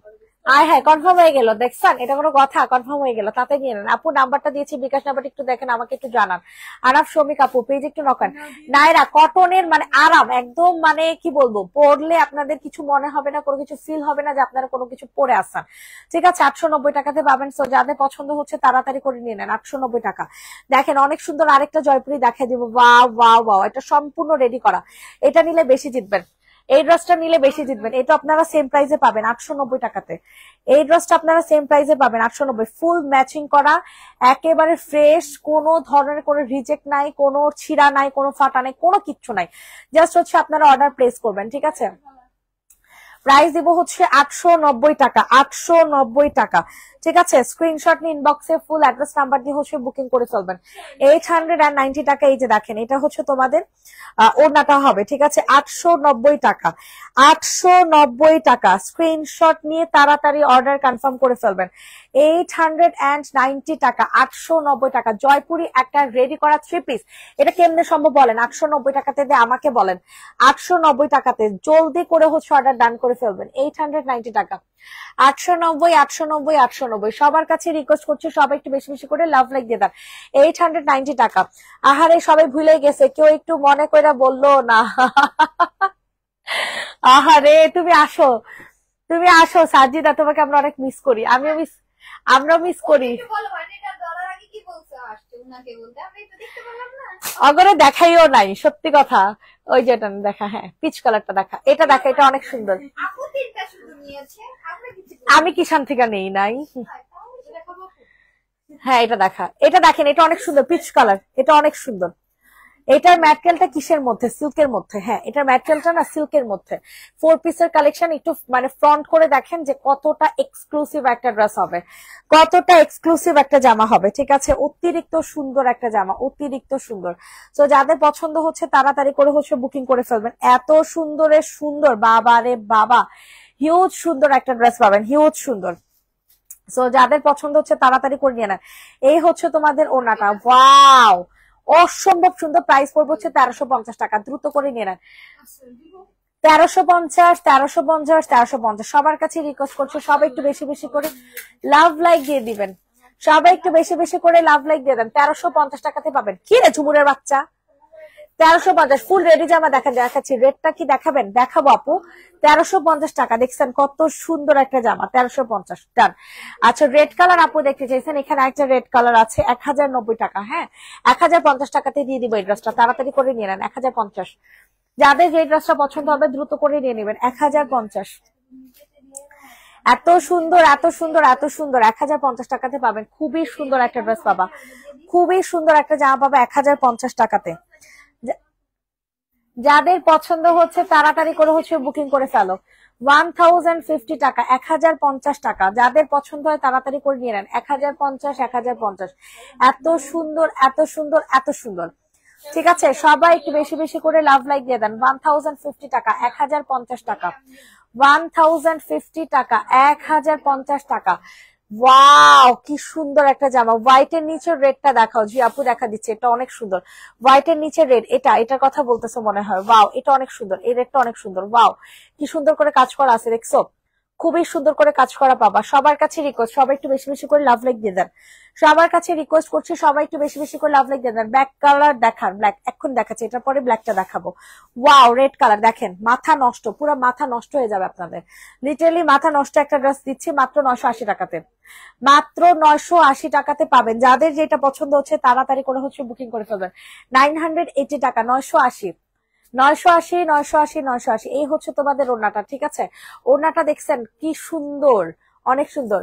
Speaker 1: হ্যাঁ, কনফার্ম হয়ে গেল, দেখছেন? এটা কোনো কথা, কনফার্ম হয়ে গেল, তাতে নিয়ে নেন। আপু নাম্বারটা দিয়েছি, বিকাশ নাম্বারটা একটু দেখেন, আমাকে একটু জানান। আরাফ শমিক আপু পেজ একটু নকান। নায়রা কটনের মানে আরাম একদম, মানে কি বলবো, পরলে আপনাদের কিছু মনে হবে না, কোনো কিছু ফিল হবে না যে আপনারা কোনো কিছু পরে আসছেন, ঠিক আছে? 890 টাকাতে পাবেন। সো যাদের পছন্দ হচ্ছে তাড়াতাড়ি করে নিয়ে নেন, 890 টাকা। দেখেন অনেক সুন্দর আরেকটা জয়পুরি দেখাই দিব। ওয়াও ওয়াও ওয়াও, এটা সম্পূর্ণ রেডি করা। এটা নিলে বেশি জিতবেন, এই ড্রেসটা নিলে বেশি জিতবেন। এটা আপনারা সেম প্রাইসে পাবেন 890 টাকাতে। এই ড্রেসটা আপনারা সেম প্রাইসে পাবেন 890। ফুল ম্যাচিং করা, একেবারে ফ্রেশ, কোনো ধরনের কোনো রিজেক্ট নাই, কোনো ছিঁড়া নাই, কোনো ফাটা নাই, কোনো কিচ্ছু নাই। জাস্ট হচ্ছে আপনারা অর্ডার প্লেস করবেন, ঠিক আছে? প্রাইস দিব হচ্ছে 890 টাকা, 890 টাকা। ঠিক আছে, স্ক্রিনশট নিয়ে ইনবক্সে ফুল অ্যাড্রেস নাম্বার দিয়ে হচ্ছে বুকিং করে ফেলবেন। 890 টাকা। এই যে দেখেন, এটা হচ্ছে তোমাদের ওড়নাটা হবে। ঠিক আছে, 890 টাকা, 890 টাকা। স্ক্রিনশট নিয়ে তাড়াতাড়ি অর্ডার কনফার্ম করে ফেলবেন। 890 টাকা, 890 টাকা। জয়পুরি একটা রেডি করা 3 পিস, এটা কেমনে সম্ভব বলেন? 890 টাকাতে দিয়ে আমাকে বলেন। 890 টাকাতে জলদি করে হচ্ছে অর্ডার ডান করে ফেলবেন। 890 টাকা, 890, 890, 890। সবার কাছে রিকোয়েস্ট করছি, সবাই একটু বেশি বেশি করে লাভ লাইক দিয়ে দেন। 890 টাকা। আহারে সবাই ভুলে গেছে, কেউ একটু মনে করে বললো না। আহারে তুমি আসো, তুমি আসো সাজিদা, তোমাকে আমরা অনেক মিস করি। আমিও মিস, আমরাও মিস করি। অগরে দেখাইও নাই, সত্যি কথা। ওই যেটা দেখা, হ্যাঁ পিচ কালারটা দেখা, এটা দেখা, এটা অনেক সুন্দর। আমি কিষান থেকে নেই নাই। হ্যাঁ এটা দেখা, এটা দেখেন, এটা অনেক সুন্দর পিচ কালার, এটা অনেক সুন্দর। এটার ম্যাটেরিয়ালটা কিসের মধ্যে? সিল্কের মধ্যে। হ্যাঁ এটার ম্যাটেরিয়ালটা না সিল্কের মধ্যে। 4 পিসের কালেকশন। একটু মানে ফ্রন্ট করে দেখেন যে কতটা এক্সক্লুসিভ একটা ড্রেস হবে, কতটা এক্সক্লুসিভ একটা জামা হবে। ঠিক আছে, অতিরিক্ত সুন্দর একটা জামা, অতিরিক্ত সুন্দর। তো যাদের পছন্দ হচ্ছে তাড়াতাড়ি করে হচ্ছে বুকিং করে ফেলবেন। এত সুন্দরের সুন্দর, বাবা রে বাবা, হিউজ সুন্দর একটা ড্রেস পাবেন, হিউজ সুন্দর। সো যাদের পছন্দ হচ্ছে তাড়াতাড়ি করে নিয়ে নেন। এই হচ্ছে তোমাদের ওড়নাটা, ওয়াও অসম্ভব সুন্দর। প্রাইস পড়বে হচ্ছে 1350 টাকা। দ্রুত করে নিয়ে নেন। 1350, 1350, 1350। সবার কাছে রিকোয়েস্ট করছো, সবাই একটু বেশি বেশি করে লাভ লাইক দিয়ে দিবেন। সবাই একটু বেশি বেশি করে লাভ লাইক দিয়ে দেন। 1350 টাকাতে পাবেন। কি রে ঝুমুরের বাচ্চা, 1350 ফুল রেডি জামা দেখেন, দেখাচ্ছি। রেটটা কি দেখাবেন? দেখাবো আপু। 1350 টাকা। দেখছেন কত সুন্দর একটা জামা, 1350। ডান। আচ্ছা রেড কালার আপু দেখতে চাইছেন, এখানে একটা রেড কালার আছে, 1090 টাকা। হ্যাঁ 1050 টাকাতে দিয়ে দিব এই ড্রেসটা। তাড়াতাড়ি করে নিয়ে নেন। 1050। যাদের যে ড্রেসটা পছন্দ হবে দ্রুত করে নিয়ে নেবেন। 1050। এত সুন্দর, এত সুন্দর, এত সুন্দর। 1050 টাকাতে পাবেন। খুবই সুন্দর একটা ড্রেস পাবা, খুবই সুন্দর একটা জামা পাবা 1050 টাকাতে। যাদের পছন্দ হচ্ছে তাড়াতাড়ি করে হচ্ছে বুকিং করে ফেলো। 1050 টাকা, 1050 টাকা। যাদের পছন্দ হয় তাড়াতাড়ি করে নিয়ে নেন। 1050, 1050। এত সুন্দর, এত সুন্দর, এত সুন্দর। ঠিক আছে, সবাই একটু বেশি বেশি করে লাভ লাইক দিয়ে দেন। 1050 টাকা, 1050 টাকা। 1050 টাকা, 1050 টাকা। ওয়াও কি সুন্দর একটা জামা। হোয়াইটের নিচের রেডটা দেখাও। জি আপু দেখা দিচ্ছে, এটা অনেক সুন্দর। হোয়াইটের নিচে রেড, এটা এটার কথা বলতেছো মনে হয়। ওয়াও এটা অনেক সুন্দর, এই রেডটা অনেক সুন্দর। ওয়াও কি সুন্দর করে কাজ করা আছে, দেখছো? খুবই সুন্দর করে কাজ করা পাবা। সবার কাছে রিকোয়েস্ট, সবাই একটু বেশি বেশি করে লাভ লাইক দিয়ে দেন। সবার কাছে রিকোয়েস্ট করছি, সবাই একটু বেশি বেশি করে লাভ লাইক দিয়ে দেন। ব্ল্যাক কালার দেখান, ব্ল্যাক এখন দেখাচ্ছে, এটার পরে ব্ল্যাকটা দেখাবো। ওয়াও রেড কালার দেখেন, মাথা নষ্ট, পুরো মাথা নষ্ট হয়ে যাবে আপনাদের। লিটারালি মাথা নষ্ট একটা ড্রেস দিচ্ছি মাত্র 980 টাকাতে। মাত্র 980 টাকাতে পাবেন। যাদের যেটা পছন্দ হচ্ছে তাড়াতাড়ি করে হচ্ছে বুকিং করে ফেলবেন। 980 টাকা, 980, 980, 980, 980। এই হচ্ছে তোমাদের ওড়নাটা। ঠিক আছে, ওড়নাটা দেখছেন কি সুন্দর, অনেক সুন্দর।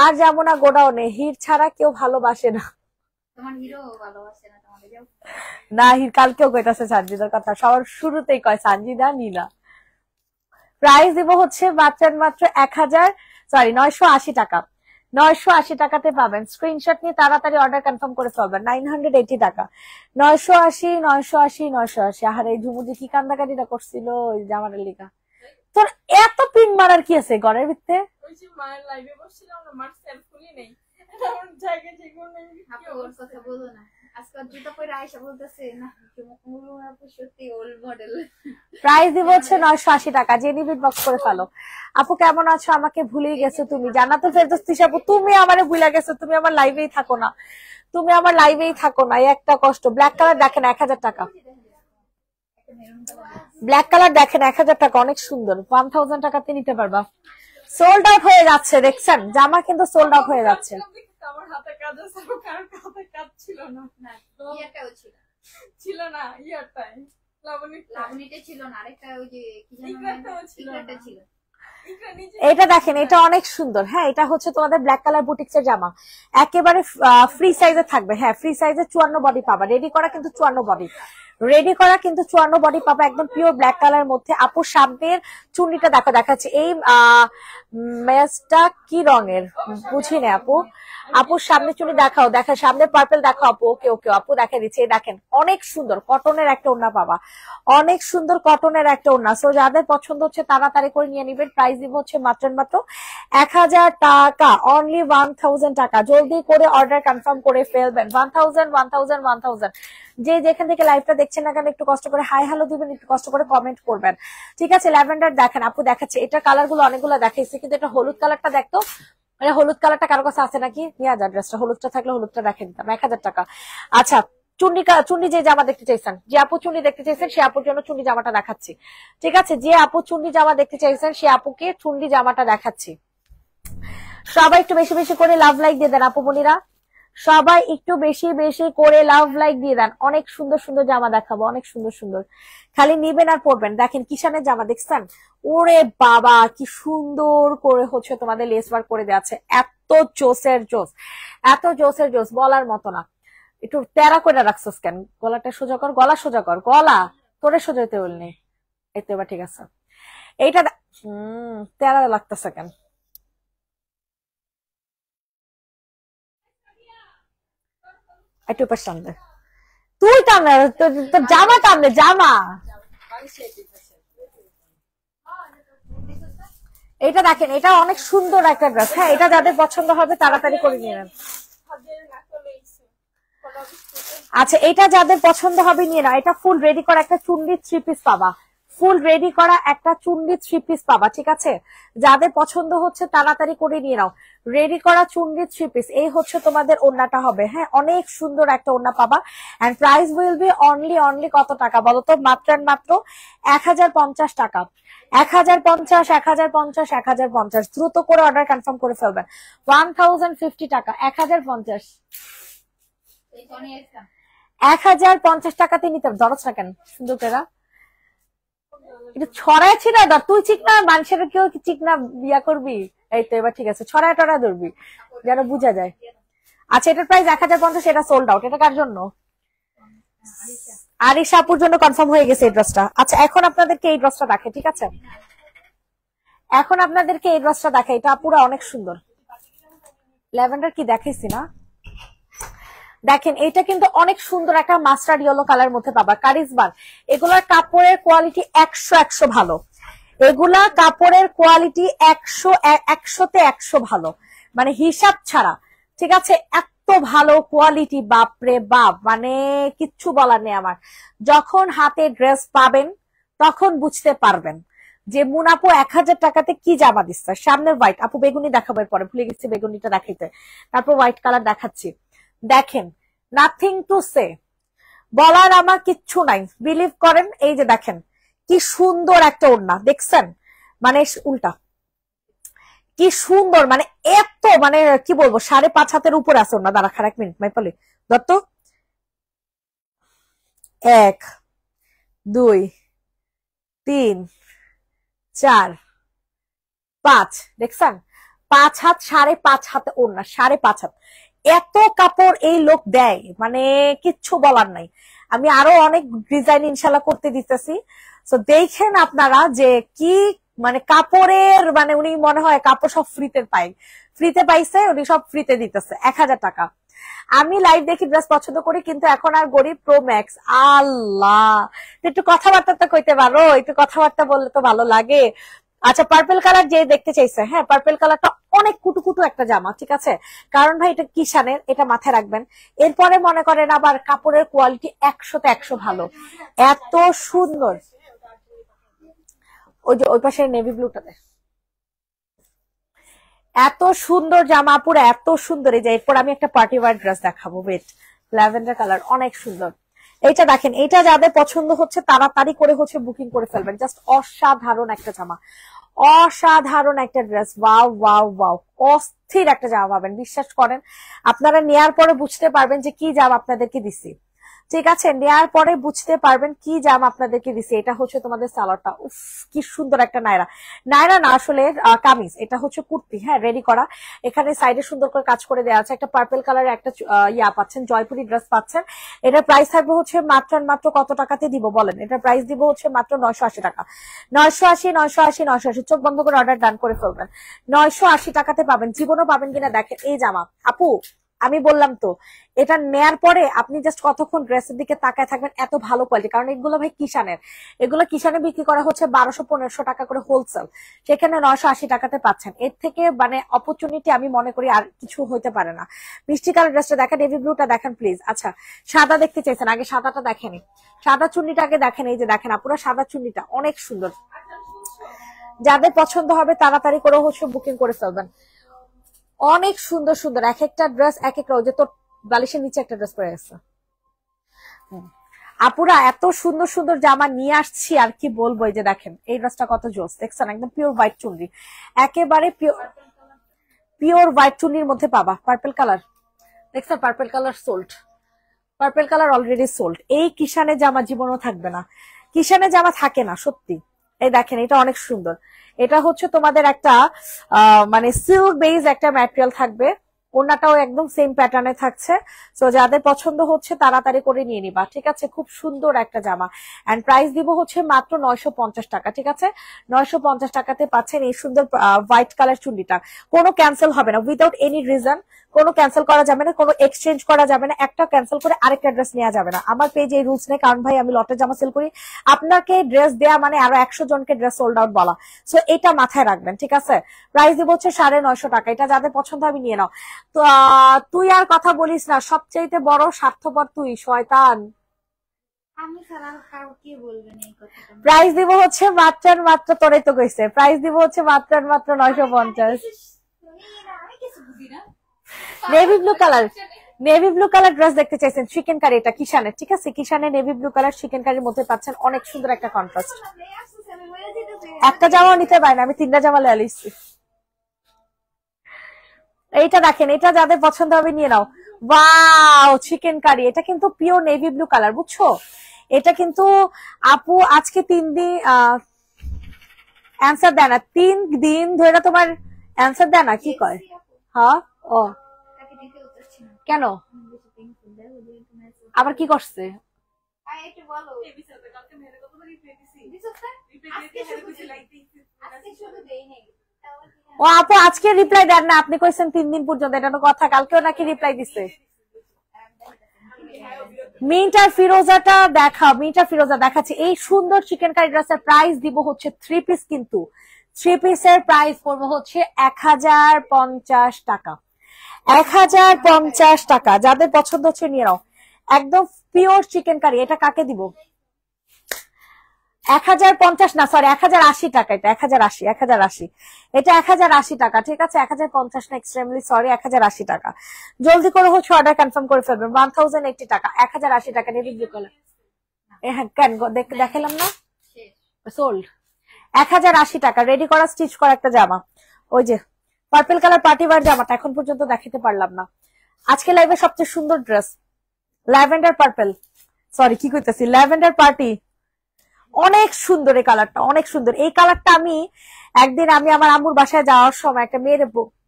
Speaker 1: আর যাবো না গোডাউনে, হির ছাড়া কেউ ভালোবাসে না। না হির কালকেও কইতাছে সানজিদার কথা, সবার শুরুতেই কয় সানজিদা নীলা। প্রাইস দিব হচ্ছে মাত্র 980 টাকা। 980 টাকাতে পাবেন। স্ক্রিনশট নিয়ে তাড়াতাড়ি অর্ডার কনফার্ম করে ফেলবেন। 980 টাকা, 980, 980, 980। আহারে ঝুমুজি কি কান্দাকাটিটা করছিল ওই জামার লিগা। তোর এত পিন মারার কি আছে ঘরের ভিতরে?
Speaker 2: ওই যে মায়ের লাইভে বসছিলাম না, মার সেলফ খুলি নেই, এমন জায়গায় যেগুলো নেই।
Speaker 3: আপু ওর কথা বলো না, আজকাল জুতা পরে আয়শা বলতেছে না আপু সত্যি ওল্ড মডেল।
Speaker 1: প্রাইস দিব হচ্ছে 980 টাকা। যে নিবি বক্স করে ফেলো। আপু কেমন আছো? আমাকে ভুলেই গেছো তুমি। জান্নাতুল ফেরদৌসী আপু তুমি আমারে ভুলে গেছো, তুমি আমার লাইভেই থাকো না, তুমি আমার লাইভেই থাকো না, এই একটা কষ্ট। ব্ল্যাক কালার দেখেন 1000 টাকা। ব্ল্যাক কালার দেখেন 1000 টাকা, অনেক সুন্দর। 1000 টাকাতে নিতে পারবা। সোল্ড আউট হয়ে যাচ্ছে, দেখছেন জামা কিন্তু সোল্ড আউট হয়ে যাচ্ছে।
Speaker 2: আমার হাতে কাজ আছে, কারোর হাতে কাজ ছিল না।
Speaker 3: ইয়ারটাও ছিল,
Speaker 2: ছিল না ইয়ারটাই,
Speaker 3: লাবণীতে ছিল না, আরেকটা ওই যে কি জানো ইকরাটা ছিল।
Speaker 1: এটা দেখেন, এটা অনেক সুন্দর। হ্যাঁ এটা হচ্ছে তোমাদের ব্ল্যাক কালার বুটিক্স এর জামা, একেবারে ফ্রি সাইজে থাকবে। হ্যাঁ ফ্রি সাইজে 54 বডি পাবা। রেডি করা কিন্তু 54 বডি। রেডি করা কিন্তু 54 বডি পাবা, একদম পিওর ব্ল্যাক কালার মধ্যে। আপুর সামনের চুন্নিটা দেখাচ্ছে। এই ম্যাচটা কি রঙের বুঝি না আপু। আপুর সামনে চুনি দেখাও, সামনে পার্পল দেখাও আপু। ওকে ওকে আপু দেখা দিচ্ছে। দেখেন অনেক সুন্দর কটনের একটা ওড়না পাবা, অনেক সুন্দর কটনের একটা ওড়না। সো যাদের পছন্দ হচ্ছে তাড়াতাড়ি করে নিয়ে নিবেন। প্রাইস দিব হচ্ছে মাত্র 1000 টাকা, অনলি 1000 টাকা। জলদি করে অর্ডার কনফার্ম করে ফেলবেন। 1000। যে যেখান থেকে লাইভটা দেখছেন না কেন একটু কষ্ট করে হাই হ্যালো দিবেন, একটু কষ্ট করে কমেন্ট করবেন, ঠিক আছে। ল্যাভেন্ডার দেখেন আপু দেখাচ্ছে। এটা কালার গুলো অনেকগুলো দেখাইছে, কিন্তু এটা হলুদ কালারটা দেখতো, মানে হলুদ কালারটা কারো কাছে আছে নাকি? নিয়ে যা ড্রেসটা, হলুদটা থাকলে হলুদটা দেখে দিতাম। 1000 টাকা। আচ্ছা চুন্নি যে জামা দেখতে চাইছেন, যে আপু চুন্নি দেখতে চাইছেন সে আপুর জন্য চুন্নি জামাটা দেখাচ্ছি, ঠিক আছে। যে আপু চুন্নি জামা দেখতে চাইছেন সে আপুকে চুন্নি জামাটা দেখাচ্ছি। সবাই একটু বেশি বেশি করে লাভ লাইক দিয়ে দেন আপু বোনিরা, সবাই একটু বেশি বেশি করে লাভ লাইক দিয়ে দেন। অনেক সুন্দর সুন্দর জামা দেখাবো, অনেক সুন্দর সুন্দর, খালি নিবেন আর পরবেন। দেখেন কিষানের জামা দেখছেন, ওরে বাবা কি সুন্দর করে হচ্ছে তোমাদের লেস ওয়ার্ক করে দেওয়া আছে। এত জোসের জোস, এত জোসের জোস বলার মতো না। একটু তেরা করে রাখছো কেন? গলাটা সোজা কর, গলা সোজা কর, গলা তোরে সোজা হইতে বলনি। এই তো এবার ঠিক আছে। এইটা তেরা লাগতেছে কেন? একটু পাশ টানবে, তুই টানে, তোর জামা টানবে, জামা। এটা দেখেন, এটা অনেক সুন্দর একটা ড্রেস। হ্যাঁ এটা যাদের পছন্দ হবে তাড়াতাড়ি করে নিয়ে নেন। আচ্ছা এটা যাদের পছন্দ হবে নিয়ে নাও। এটা ফুল রেডি করা একটা চুন্ডি 3 পিস পাবা, ফুল রেডি করা একটা চুন্ডি 3 পিস পাবা, ঠিক আছে। যাদের পছন্দ হচ্ছে তাড়াতাড়ি করে নিয়ে নাও। রেডি করা চুন্ডি 3 পিস, এই হচ্ছে তোমাদের ওড়নাটা হবে। হ্যাঁ অনেক সুন্দর একটা ওড়না পাবা। And price will be only কত টাকা বলো তো? মাত্র 1050 টাকা। 1050 দ্রুত করে অর্ডার কনফার্ম করে ফেলবেন। 1050 টাকা, 1050 1050 টাকাতে নিতে ধরছ না কেন? সুন্দর করে এটা ছড়ায় ছিড়া ধর, তুই ঠিক না মানুষের কেউ ঠিক না বিয়া করবি। এই তো এবার ঠিক আছে, ছড়ায় টড়া ধরবি যেন বুঝা যায়। আচ্ছা এটার প্রাইস 1050, এটা সোল্ড আউট। এটা কার জন্য? আরিশা আপুর জন্য কনফার্ম হয়ে গেছে এই ড্রেসটা। আচ্ছা এখন আপনাদেরকে এই ড্রেসটা দেখে, ঠিক আছে। এখন আপনাদেরকে এই ড্রেসটা দেখে, এটা আপুরা অনেক সুন্দর। ল্যাভেন্ডার কি দেখাইছি না? দেখেন এটা কিন্তু অনেক সুন্দর একটা মাস্টার্ড ইয়েলো কালার মধ্যে পাবা, কারিজমার। এগুলার কাপড়ের কোয়ালিটি 100 ভালো, এগুলা কাপড়ের কোয়ালিটি 100তে 100 ভালো, মানে হিসাব ছাড়া, ঠিক আছে। এত ভালো কোয়ালিটি, বাপরে বাপ, মানে কিচ্ছু বলার নেই আমার। যখন হাতে ড্রেস পাবেন তখন বুঝতে পারবেন যে মুনাপু 1000 টাকাতে কি জামা দিচ্ছে। সামনের হোয়াইট, আপু বেগুনি দেখাবার পরে ভুলে গেছি বেগুনিটা দেখাইতে, তারপর হোয়াইট কালার দেখাচ্ছি। দেখেন নাথিং টু সে, বলার আমার কিচ্ছু নাই, বিলিভ করেন। এই যে দেখেন কি সুন্দর একটা ওড়না দেখছেন, মানে উল্টা কি সুন্দর, মানে এত মানে কি বলবো 5.5 হাতের উপরে আছে ওড়না। দাঁড়া খারাপ মিনিট মাইপালি দত্ত, 1 2 3 4 5 দেখছেন, 5 হাত, 5.5 হাতে ওড়না, 5.5 হাত। এত কাপড় এই লোক দেয়, মানে কিচ্ছু বলার নাই। আমি আরো অনেক ডিজাইন ইনশাল্লাহ করতে দিতেছি, তো দেখেন আপনারা যে কি মানে কাপড়ের, মানে উনি মনে হয় কাপড় সব ফ্রিতে পাইছে, উনি সব ফ্রিতে দিতেছে। 1000 টাকা। আমি লাইভ দেখি ড্রেস পছন্দ করি, কিন্তু এখন আর গরিব প্রো ম্যাক্স। আল্লাহ, একটু কথাবার্তা তো কইতে পারো, একটু কথাবার্তা বললে তো ভালো লাগে। আচ্ছা পার্পল কালার যে দেখতে চাইছে, হ্যাঁ পার্পল কালারটা অনেক কুটুকুটু একটা জামা, ঠিক আছে। কারণ ভাই এটা কিষানের, এটা মাথায় রাখবেন। এরপরে মনে করেন আবার কাপড়ের কোয়ালিটি 100তে 100 ভালো, এত সুন্দর। ওই যে ওই পাশে নেভি ব্লুটাতে এত সুন্দর জামা, পুরো এত সুন্দর। এই যে এরপর আমি একটা পার্টি ওয়্যার ড্রেস দেখাবো, ওয়েট, ল্যাভেন্ডার কালার, অনেক সুন্দর। এইটা দেখেন, এটা যাদের পছন্দ হচ্ছে তাড়াতাড়ি করে হচ্ছে বুকিং করে ফেলবেন। জাস্ট অসাধারণ একটা জামা, অসাধারণ একটা ড্রেস, ওয়াও ওয়াও ওয়াও, অস্থির একটা জামা পাবেন। বিশ্বাস করেন আপনারা নেয়ার পরে বুঝতে পারবেন যে কি জামা আপনাদেরকে দিছি। ঠিক আছে, নেয়ার পরে বুঝতে পারবেন কি জামা আপনাদেরকে দিছি। এটা হচ্ছে তোমাদের সালোয়ারটা, উফ কি সুন্দর একটা নায়রা, নায়রা না আসলে কামিজ, এটা হচ্ছে কুর্তি, হ্যাঁ রেডি করা। এখানে সাইডে সুন্দর করে কাজ করে দেওয়া আছে, একটা পার্পল কালারের একটা ইয়া পাচ্ছেন, জয়পুরি ড্রেস পাচ্ছেন। এটার প্রাইস থাকবে হচ্ছে মাত্র মাত্র কত টাকাতে দিব বলেন? এটার প্রাইস দিব হচ্ছে মাত্র 980 টাকা। 980 চোখ বন্ধ করে অর্ডার ডান করে ফেলবেন। 980 টাকাতে পাবেন, জীবনও পাবেন কিনা দেখেন এই জামা। আপু আমি বললাম তো, এটা নেয়ার পরে আপনি জাস্ট কতক্ষণ ড্রেসের দিকে তাকায় থাকবেন, এত ভালো কোয়ালিটি। কারণ এগুলো ভাই কিষানের, এগুলো কিষানে বিক্রি করা হচ্ছে 1200-1500 টাকা করে হোলসেল, সেখানে 980 টাকাতে পাচ্ছেন। এর থেকে মানে অপরচুনিটি আমি মনে করি আর কিছু হইতে পারে না। মিষ্টি কালার ড্রেসটা দেখেন, নেভি ব্লুটা দেখেন প্লিজ। আচ্ছা সাদা দেখতে চাইছেন, আগে সাদাটা দেখেনি, সাদা চুন্নিটা আগে দেখেন। এই যে দেখেন আপুরা, সাদা চুন্নিটা অনেক সুন্দর, যাদের পছন্দ হবে তাড়াতাড়ি করে হচ্ছে বুকিং করে ফেলবেন। অনেক সুন্দর সুন্দর এক একটা ড্রেস, এক একটা, ওই যে তোর বালিশের নিচে একটা ড্রেস পরে গেছে। আপুরা এত সুন্দর সুন্দর জামা নিয়ে আসছি আর কি বলবো। এই যে দেখেন এই ড্রেসটা কত জোস, দেখছেন একদম পিওর হোয়াইট চুনরি, একেবারে পিওর হোয়াইট চুনরির মধ্যে পাবা পার্পল কালার। দেখছেন purple colour sold, purple colour already sold. এই কিষানে জামা জীবনও থাকবে না, কিষানে জামা থাকে না সত্যি। এই দেখেন এটা অনেক সুন্দর, এটা হচ্ছে তোমাদের একটা মানে সিল্ক বেজ একটা ম্যাটেরিয়াল থাকবে, ওড়নাটাও একদম সেম প্যাটার্নে থাকছে। সো যাদের পছন্দ হচ্ছে তাড়াতাড়ি করে নিয়ে নিবা, ঠিক আছে? খুব সুন্দর একটা জামা, এন্ড প্রাইস দিব হচ্ছে মাত্র 950 টাকা, ঠিক আছে? 950 টাকাতে পাচ্ছেন এই সুন্দর হোয়াইট কালার চুন্ডিটা। কোনো ক্যান্সেল হবে না উইদাউট এনি রিজন, কোনো ক্যান্সেল করা যাবে না, কোনো এক্সচেঞ্জ করা যাবে না, একটা ক্যান্সেল করে আরেকটা ড্রেস নেওয়া যাবে না। আমার পেজে এই রুলস নেই, কারণ ভাই আমি লটের জামা সেল করি, আপনাকে ড্রেস দেয়া মানে আরো 100 জনকে ড্রেস সোল্ড আউট বলা। সো এটা মাথায় রাখবেন, ঠিক আছে? প্রাইস দিব হচ্ছে 950 টাকা, এটা যাদের পছন্দ হবে নিয়ে নাও। তো তুই আর কথা বলিস না, সবচাইতে বড় স্বার্থপর তুই, শয়তান।
Speaker 3: আমি ছাড়া কারো কে বলবেন এই কথাটা?
Speaker 1: প্রাইস দিব হচ্ছে মাত্র মাত্র, তোরাই তো কইছে, প্রাইস দিব হচ্ছে মাত্র মাত্র 950।
Speaker 3: আমি কিছু বুঝি না।
Speaker 1: Navy blue colour, navy blue colour dress দেখতে চাইছেন, চিকেন কারি, এটা কিষানের, ঠিক আছে? কিষানের নেভি ব্লু কালার চিকেন কারির মধ্যে পাচ্ছেন অনেক সুন্দর একটা কন্ট্রাস্ট। একটা জামাও নিতে পারেন, আমি 3টা জামা লে আলিছি। এইটা দেখেন, এটা যাদের পছন্দ হবে নিয়ে নাও। ওয়াও চিকেন কারি, এটা কিন্তু পিওর নেভি ব্লু কালার, বুঝছো? এটা কিন্তু আপু আজকে 3 দিন অ্যান্সার দেয় না, 3 দিন ধরে তোমার অ্যান্সার দেয় না, কি কয়? হ্যাঁ ও কেন আবার কি করছে?
Speaker 3: একটু বলো।
Speaker 1: ও আপু আজকে রিপ্লাই দেন না, আপনি কইছেন 3 দিন পর্যন্ত, এটা তো কথা, কালকেও নাকি রিপ্লাই দিছে। মিন্টার ফিরোজাটা দেখা, মিন্টার ফিরোজা দেখাচ্ছি। এই সুন্দর চিকেন কারি ড্রেসের প্রাইস দিব হচ্ছে 3 পিস, কিন্তু 3 পিসের প্রাইস পড়বে হচ্ছে 1050 টাকা। 1050 টাকা, যাদের পছন্দ হচ্ছে নিয়ে নাও। একদম পিওর চিকেন কারি, এটা কাকে দিব? 1050 না, সরি 1080 টাকা, এটা 1080 এটা 1080 টাকা, ঠিক আছে? 1050 না, এক্সট্রিমলি সরি, 1080 টাকা। জলদি করে হচ্ছে অর্ডার কনফার্ম করে ফেলবেন। 1080 টাকা, 1080 টাকা নেভি ব্লু কালার। হ্যাঁ কেন দেখালাম না, সোল্ড। 1080 টাকা রেডি করা স্টিচ করা একটা জামা। ওই যে পার্পল কালার পার্টি ওয়্যার জামাটা এখন পর্যন্ত দেখাতে পারলাম না। আজকে লাইভে সবচেয়ে সুন্দর ড্রেস ল্যাভেন্ডার পার্পল, সরি কি কইতেছি, ল্যাভেন্ডার পার্টি। অনেক সুন্দর এই কালারটা, অনেক সুন্দর এই কালারটা। আমি একদিন আমি আমার আম্মুর বাসায় যাওয়ার সময় একটা মেয়ের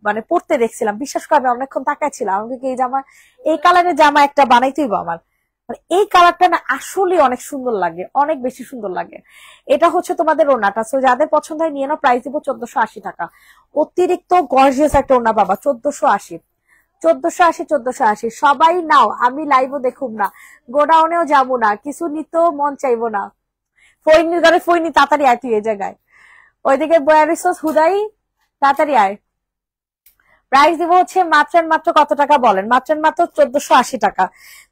Speaker 1: মানে পড়তে দেখছিলাম, বিশ্বাস করে আমি অনেকক্ষণ তাকাইছিলাম, আমাকে এই জামা, এই কালারের জামা একটা বানাইতেই আমার। এই কালারটা না আসলে অনেক সুন্দর লাগে, অনেক বেশি সুন্দর লাগে। এটা হচ্ছে তোমাদের ওড়নাটা, সো যাদের পছন্দ হয় নিয়ে নাও। প্রাইস দিব 1480 টাকা। অতিরিক্ত গর্জিয়াস একটা ওড়না পাবা 1480, 1480। সবাই নাও, আমি লাইভও দেখুম না, গোডাউনেও যাবো না, কিছু নিতেও মন চাইবো না। ফইনি ধরে ফইনি, তাড়াতাড়ি আয় তুই এই জায়গায়, ওইদিকে বয়ারিসোস হুদাই, তাড়াতাড়ি আয়। প্রাইস দিব হচ্ছে মাত্র মাত্র কত টাকা বলেন? মাত্র মাত্র 1480 টাকা।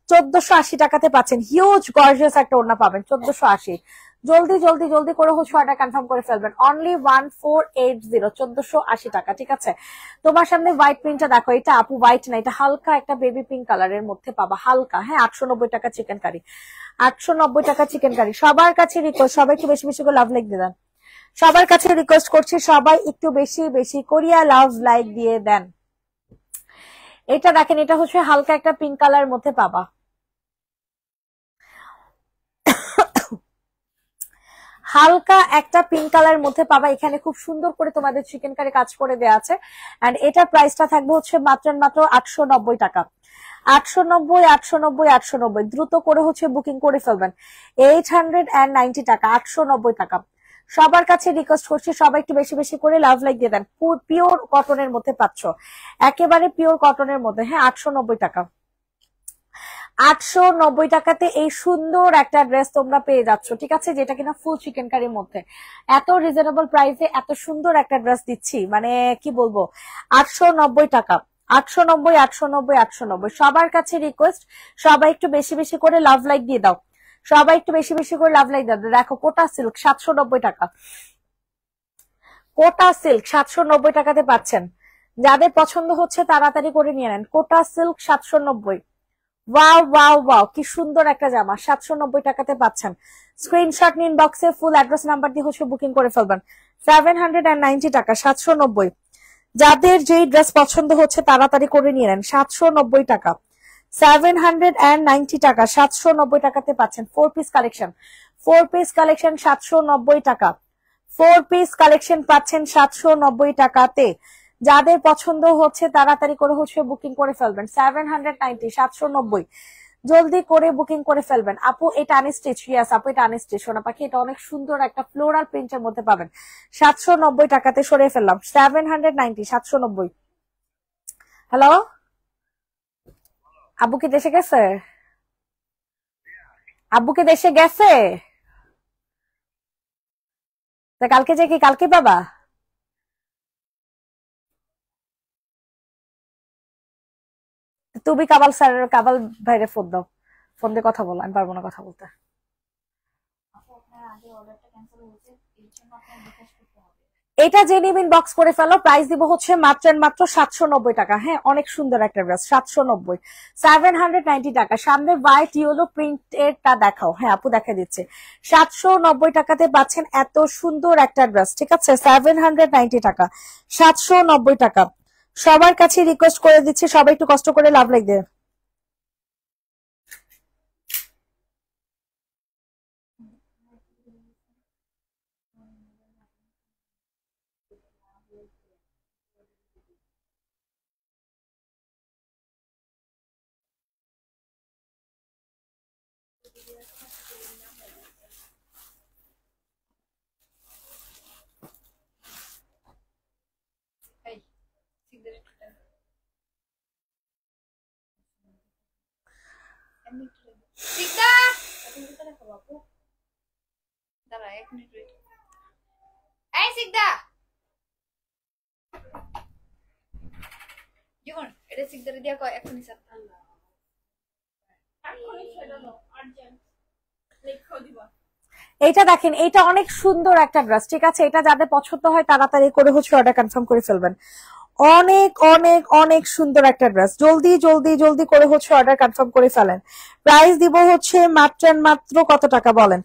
Speaker 1: 1480 টাকাতে পাচ্ছেন হিউজ গর্জিয়াস একটা ওড়না পাবেন 1480। জলদি জলদি জলদি করে হচ্ছে অর্ডার কনফার্ম করে ফেলবেন। অনলি 1480, 1480 টাকা, ঠিক আছে? তোমার সামনে হোয়াইট প্রিন্টটা দেখো, এটা আপু হোয়াইট না, এটা হালকা একটা বেবি পিঙ্ক কালারের মধ্যে পাবা, হালকা। হ্যাঁ 890 টাকা চিকেন কারি, 890 টাকা চিকেন কারি। সবার কাছে রিকোয়েস্ট, সবাই একটু বেশি বেশি করে লাভ লাইক দিয়ে দেন। সবার কাছে রিকোয়েস্ট করছি, সবাই একটু বেশি বেশি করিয়া লাভ লাইক দিয়ে দেন। এটা দেখেন, এটা হচ্ছে হালকা একটা পিঙ্ক কালার মধ্যে পাবা। হালকা একটা পিঙ্ক কালারের মধ্যে পাবা। এখানে খুব সুন্দর করে তোমাদের চিকেন কারি কাজ করে দেওয়া আছে। এন্ড এটার প্রাইসটা থাকবে হচ্ছে মাত্র 890 টাকা। 890, 890, 890, দ্রুত করে হচ্ছে বুকিং করে ফেলবেন। 890 টাকা, 890 টাকা। সবার কাছে রিকোয়েস্ট করছি সবাই একটু বেশি বেশি করে লাভ লাইক দিয়ে দেন। পিওর কটনের মধ্যে পাচ্ছ, একেবারে পিওর কটনের মধ্যে। হ্যাঁ, 890 টাকা। 890 টাকাতে এই সুন্দর একটা ড্রেস তোমরা পেয়ে যাচ্ছ, ঠিক আছে, যেটা কিনা ফুল চিকেন কারির মধ্যে। এত রিজনেবল প্রাইসে এত সুন্দর একটা ড্রেস দিচ্ছি, মানে কি বলবো। 890 টাকা, 890, 890, 890। সবার কাছে রিকোয়েস্ট সবাই একটু বেশি বেশি করে লাভ লাইক দিয়ে দাও। সবাই একটু বেশি বেশি করে লাভ লাইক দাও। দেখো, কোটা সিল্ক 790 টাকা। কোটা সিল্ক 790 টাকাতে পাচ্ছেন। যাদের পছন্দ হচ্ছে তাড়াতাড়ি করে নিয়ে নেন। কোটা সিল্ক 790। ওয়াও ওয়াও ওয়াও, কি সুন্দর একটা জামা, 790 টাকাতে পাচ্ছেন। স্ক্রিনশট নিন, বক্সে ফুল অ্যাড্রেস নাম্বার দিয়ে হচ্ছে বুকিং করে ফেলবেন। 790 টাকা, 790। যাদের যেই ড্রেস পছন্দ হচ্ছে তাড়াতাড়ি করে নিয়ে নেন। 790 টাকা, 790 টাকা, 790 টাকাতে পাচ্ছেন। 4 পিস কালেকশন, 4 পিস কালেকশন 790 টাকা। 4 পিস কালেকশন পাচ্ছেন 790 টাকাতে। যাদের পছন্দ হচ্ছে তাড়াতাড়ি করে হচ্ছে বুকিং করে ফেলবেন। 790, 790, জলদি করে বুকিং করে ফেলবেন। আপু এটা আনস্টিচ? ইয়েস আপু, এটা আনস্টিচ। সোনা পাখি, এটা অনেক সুন্দর একটা ফ্লোরাল প্রিন্টের মধ্যে পাবেন। 790 টাকাতে সরিয়ে ফেললাম। 790, 790। হ্যালো, আব্বু কি দেশে গেছে? আব্বু কি দেশে গেছে? তা কালকে যে কি কালকে পাবা? তুমি কাবাল স্যার, কাবাল ভাইরে ফোন দাও, ফোন দিয়ে কথা বলো। আমি পারবো না কথা বলতে।
Speaker 3: আপু আপনার আগে অর্ডারটা ক্যান্সেল হয়েছে, এর জন্য আপনার বিকাশ করতে হবে।
Speaker 1: এটা যে নিবেন বক্স করে ফেলো। প্রাইস দিব হচ্ছে মাত্র 790 টাকা। হ্যাঁ, অনেক সুন্দর একটা ড্রেস, 790। 790 টাকা। সামনে হোয়াইট ইয়েলো প্রিন্টেরটা দেখাও। হ্যাঁ আপু, দেখা দিচ্ছে। 790 টাকাতে পাচ্ছেন এত সুন্দর একটা ড্রেস, ঠিক আছে। 790 টাকা, 790 টাকা। সবার কাছে রিকোয়েস্ট করে দিচ্ছি সবাই একটু কষ্ট করে লাভ লাইক দেয়।
Speaker 3: এই সিগারেটটা এমনি একটু সিগদা তুমি কোথায় রাখো আপু? দাঁড়া 1 মিনিট ওয়েট। এই সিগদা, জীবন এটা সিগদারে দিয়া কয় এখনই স্যার।
Speaker 2: এখনই ছেড়ে দাও, আর্জেন্ট লেখাও দিবা।
Speaker 1: এইটা দেখেন, এইটা অনেক সুন্দর একটা ড্রেস, ঠিক আছে। এটা যাদের পছন্দ হয় তাড়াতাড়ি করে হচ্ছে অর্ডার কনফার্ম করে ফেলবেন। অনেক অনেক অনেক সুন্দর একটা ড্রেস, জলদি জলদি জলদি করে হচ্ছে অর্ডার কনফার্ম করে ফেলেন। প্রাইস দিব হচ্ছে মাত্র মাত্র কত টাকা বলেন?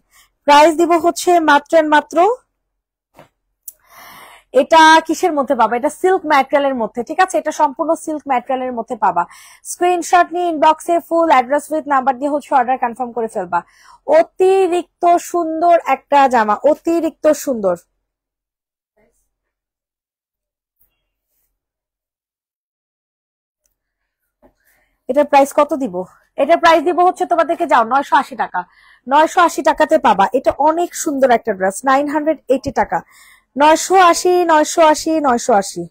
Speaker 1: প্রাইস দিব হচ্ছে মাত্র এটা কিসের মধ্যে পাবা? এটা সিল্ক ম্যাটেরিয়ালের মধ্যে, ঠিক আছে। এটা সম্পূর্ণ সিল্ক ম্যাটেরিয়ালের মধ্যে পাবা। স্ক্রিনশট নিয়ে ইনবক্সে ফুল অ্যাড্রেস উইথ নাম্বার দিয়ে হচ্ছে অর্ডার কনফার্ম করে ফেলবা। অতিরিক্ত সুন্দর একটা জামা, অতিরিক্ত সুন্দর। এটার প্রাইস কত দিব? এটার প্রাইস দিব হচ্ছে তোমাদেরকে, যাও 980 টাকা। 980 টাকাতে পাবা। এটা অনেক সুন্দর একটা ড্রেস, 980 টাকা। 980, 980, 980,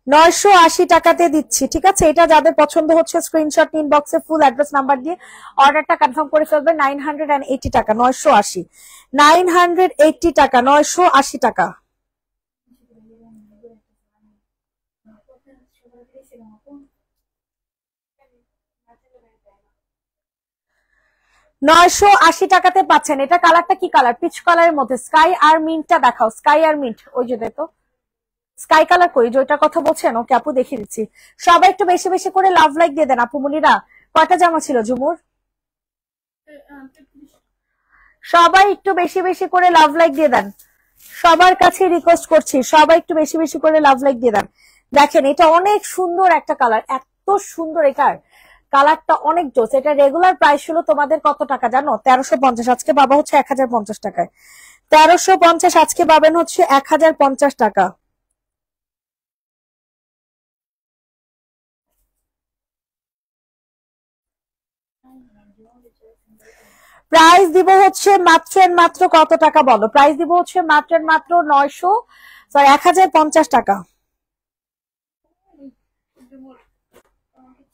Speaker 1: 980 টাকাতে দিচ্ছি, ঠিক আছে। এটা যাদের পছন্দ হচ্ছে স্ক্রিনশট নিন, বক্সে ফুল অ্যাড্রেস নাম্বার দিয়ে অর্ডারটা কনফার্ম করে ফেলবেন। 980 টাকা, 980, 980 টাকা, 980 টাকা। 980 টাকাতে পাচ্ছেন। এটা কালারটা কি কালার? পিচ কালারের মধ্যে। স্কাই আর মিন্টটা দেখাও, স্কাই আর মিন্ট। ওই যে দেখো স্কাই কালার কই, যেটার কথা বলছেন। ওকে আপু, দেখিয়ে দিচ্ছি। সবাই একটু বেশি বেশি করে লাভ লাইক দিয়ে দেন আপু মুনিরা। কয়টা জামা ছিল ঝুমুর? সবাই একটু বেশি বেশি করে লাভ লাইক দিয়ে দেন। সবার কাছে রিকোয়েস্ট করছি সবাই একটু বেশি বেশি করে লাভ লাইক দিয়ে দেন। দেখেন, এটা অনেক সুন্দর একটা কালার, এত সুন্দর। এটার কালারটা অনেক জোস। এটা রেগুলার প্রাইস ছিল তোমাদের কত টাকা জানো? 1350। আজকে পাবা হচ্ছে 1050 টাকায়। 1350 আজকে পাবেন হচ্ছে 1050 টাকা। প্রাইস দিব হচ্ছে মাত্র মাত্র কত টাকা বলো? প্রাইস দিব হচ্ছে মাত্র মাত্র 1050 টাকা।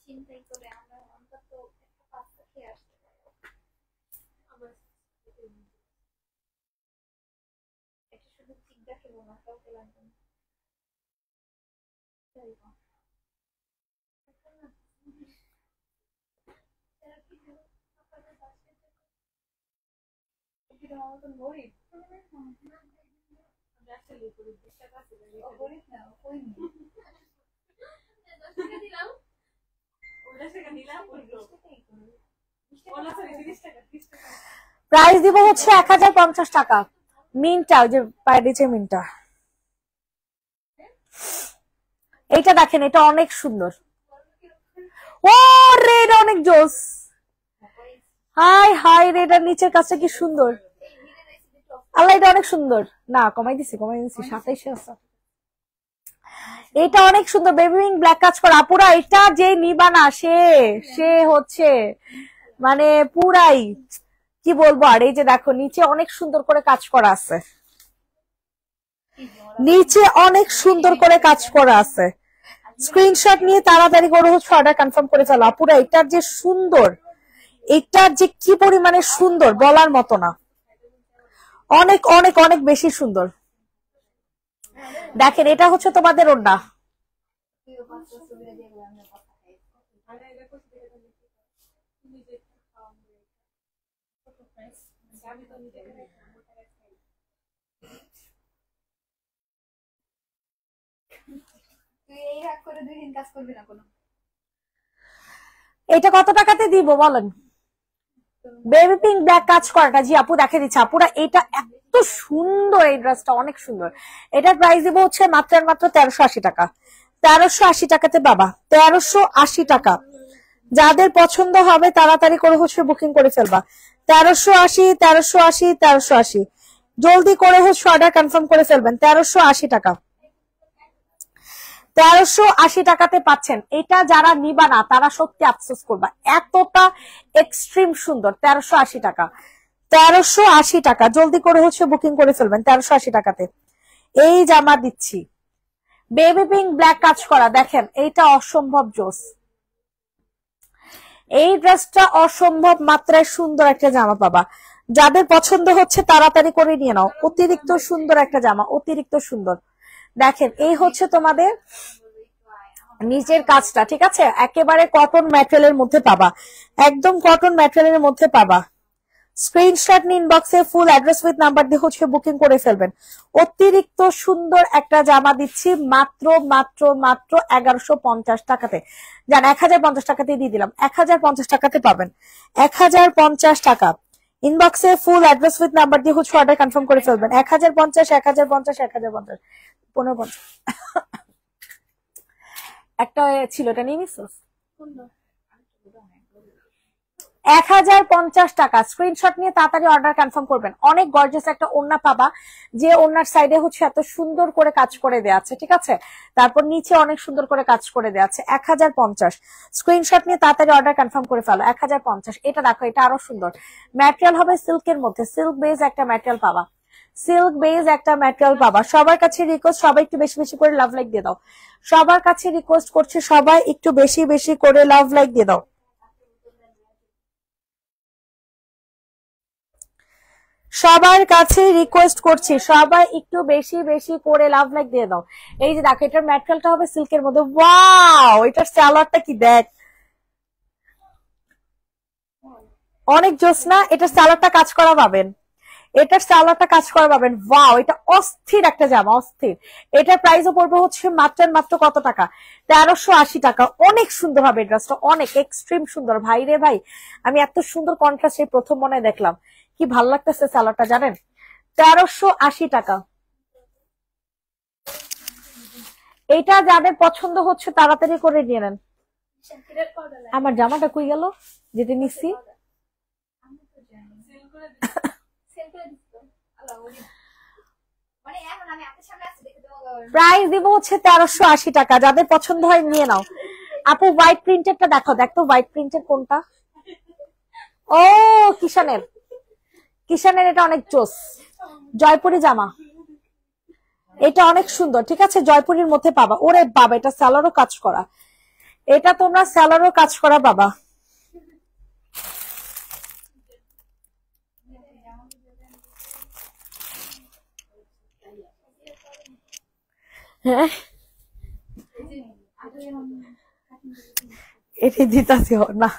Speaker 3: চিন্তাই করে আমরা অন্তত একটা পাস্তা খেয়ে আসতে পারবো। এটা শুধু চিন্তা খেলো না, কাউকে লাগবে না। গরিব না ওই
Speaker 1: প্রাইস দিব হচ্ছে 1050 টাকা। মিনটা ওই যে পাইডিচে মিনটা, এইটা দেখেন, এটা অনেক সুন্দর। ও রে, এটা অনেক জোস। হাই হাই রে, এটার নিচের কাজটা কি সুন্দর। আল্লাহ, এটা অনেক সুন্দর। না, কমাই দিছি 27 আছে। এটা অনেক সুন্দর, বেবি পিঙ্ক ব্ল্যাক কাজ করা। পুরা এটা যে নিবা না সে হচ্ছে মানে পুরাই কি বলবো। আর এই যে দেখো নিচে অনেক সুন্দর করে কাজ করা আছে, নিচে অনেক সুন্দর করে কাজ করা আছে। স্ক্রিনশট নিয়ে তাড়াতাড়ি করে হচ্ছে অর্ডার কনফার্ম করে ফেলো। পুরা এটার যে সুন্দর, এটার যে কি পরিমাণে সুন্দর বলার মতো না। অনেক অনেক অনেক বেশি সুন্দর। দেখেন, এটা হচ্ছে তোমাদের ওড়না।
Speaker 3: তুই এই রাগ করে 2 দিন কাজ করবি না কোনো?
Speaker 1: এটা কত টাকাতে দিব বলেন? বেবি পিঙ্ক ব্ল্যাক কাজ করাটা, জি আপু দেখে দিচ্ছে। আপুরা এটা এত সুন্দর, এই ড্রেসটা অনেক সুন্দর। এটার প্রাইস দিব হচ্ছে মাত্র মাত্র 1380 টাকা। 1380 টাকাতে বাবা, 1380 টাকা। যাদের পছন্দ হবে তাড়াতাড়ি করে হচ্ছে বুকিং করে ফেলবা। 1380 1380 1380, জলদি করে হচ্ছে অর্ডার কনফার্ম করে ফেলবেন। 1380 টাকা, 1380 টাকাতে পাচ্ছেন। এটা যারা নিবা না তারা সত্যি আফসোস করবা, এতটা এক্সট্রিম সুন্দর। 1380 টাকা, 1380 টাকা, জলদি করে হচ্ছে বুকিং করে ফেলবেন। 1380 টাকাতে এই জামা দিচ্ছি, বেবি পিঙ্ক ব্ল্যাক কাজ করা। দেখেন এইটা অসম্ভব জোস, এই ড্রেসটা অসম্ভব মাত্রায় সুন্দর একটা জামা পাবা। যাদের পছন্দ হচ্ছে তাড়াতাড়ি করে নিয়ে নাও। অতিরিক্ত সুন্দর একটা জামা, অতিরিক্ত সুন্দর। দেখেন এই হচ্ছে তোমাদের নিচের কাজটা, ঠিক আছে? একেবারে কটন ম্যাটেরিয়ালের মধ্যে পাবা, একদম কটন ম্যাটেরিয়ালের মধ্যে পাবা। স্ক্রিনশট নিন, ইনবক্সে ফুল অ্যাড্রেস উইথ নাম্বার দিয়ে হচ্ছে বুকিং করে ফেলবেন। অতিরিক্ত সুন্দর একটা জামা দিচ্ছি মাত্র মাত্র মাত্র 1150 টাকাতে। জান 1050 টাকাতে দিয়ে দিলাম, 1050 টাকাতে পাবেন। 1050 টাকা। ইনবক্সে ফুল অ্যাড্রেস উইথ নাম্বার দিয়ে হচ্ছে অর্ডার কনফার্ম করে ফেলবেন। 1050 1050 1050 1550। একটা ছিল, এটা নিয়ে নিস। 1050 টাকা। স্ক্রিনশট নিয়ে তাড়াতাড়ি অর্ডার কনফার্ম করবেন। অনেক গর্জিয়াস একটা ওড়না পাবা, যে ওড়নার সাইডে হচ্ছে এত সুন্দর করে কাজ করে দেওয়া আছে, ঠিক আছে? তারপর নিচে অনেক সুন্দর করে কাজ করে দেওয়া আছে। 1050। স্ক্রিনশট নিয়ে তাড়াতাড়ি অর্ডার কনফার্ম করে ফেলো। 1050। এটা দেখো, এটা আরো সুন্দর। ম্যাটেরিয়াল হবে সিল্কের মধ্যে, সিল্ক বেজ একটা ম্যাটেরিয়াল পাবা, সিল্ক বেজ একটা ম্যাটেরিয়াল পাবা। সবার কাছে রিকোয়েস্ট, সবাই একটু বেশি বেশি করে লাভ লাইক দিয়ে দাও। সবার কাছে রিকোয়েস্ট করছি, সবাই একটু বেশি বেশি করে লাভ লাইক দিয়ে দাও। সবার কাছে রিকোয়েস্ট করছি, সবাই একটু বেশি বেশি করে লাভ লাইক দিয়ে দাও। এই যে দেখো, এটার ম্যাটেরিয়ালটা হবে সিল্কের মধ্যে। ওয়াও, এটার সালোয়ারটা কি দেখ, অনেক জোস না? এটার সালোয়ারটা কাজ করা পাবেন, এটার সালোয়ারটা কাজ করা পাবেন। ওয়াও, এটা অস্থির একটা জামা, অস্থির। এটার প্রাইসও পড়বে হচ্ছে মাত্র মাত্র কত টাকা? 1380 টাকা। অনেক সুন্দর হবে ড্রেসটা, অনেক এক্সট্রিম সুন্দর। ভাই রে ভাই, আমি এত সুন্দর কন্ট্রাস্ট এই প্রথম মনে দেখলাম। কি ভাল লাগতেছে সালোয়ারটা জানেন? 1380 টাকা। এটা যাদের পছন্দ হচ্ছে তাড়াতাড়ি করে নিয়ে নেন। আমার জামাটা কই গেল যেটা নিচ্ছি? প্রাইস দিব হচ্ছে 1380 টাকা। যাদের পছন্দ হয় নিয়ে নাও। আপু হোয়াইট প্রিন্টেডটা দেখো, দেখো হোয়াইট প্রিন্টেড কোনটা। ও কিষানের, কিষানের এটা অনেক জোস। জয়পুরি জামা, এটা অনেক সুন্দর। ঠিক আছে, জয়পুরির মধ্যে পাবা। ওরে বাবা, এটা স্যালারও কাজ করা, এটা তোমরা স্যালারও কাজ করা পাবা। হ্যাঁ এটি দিতাছি না।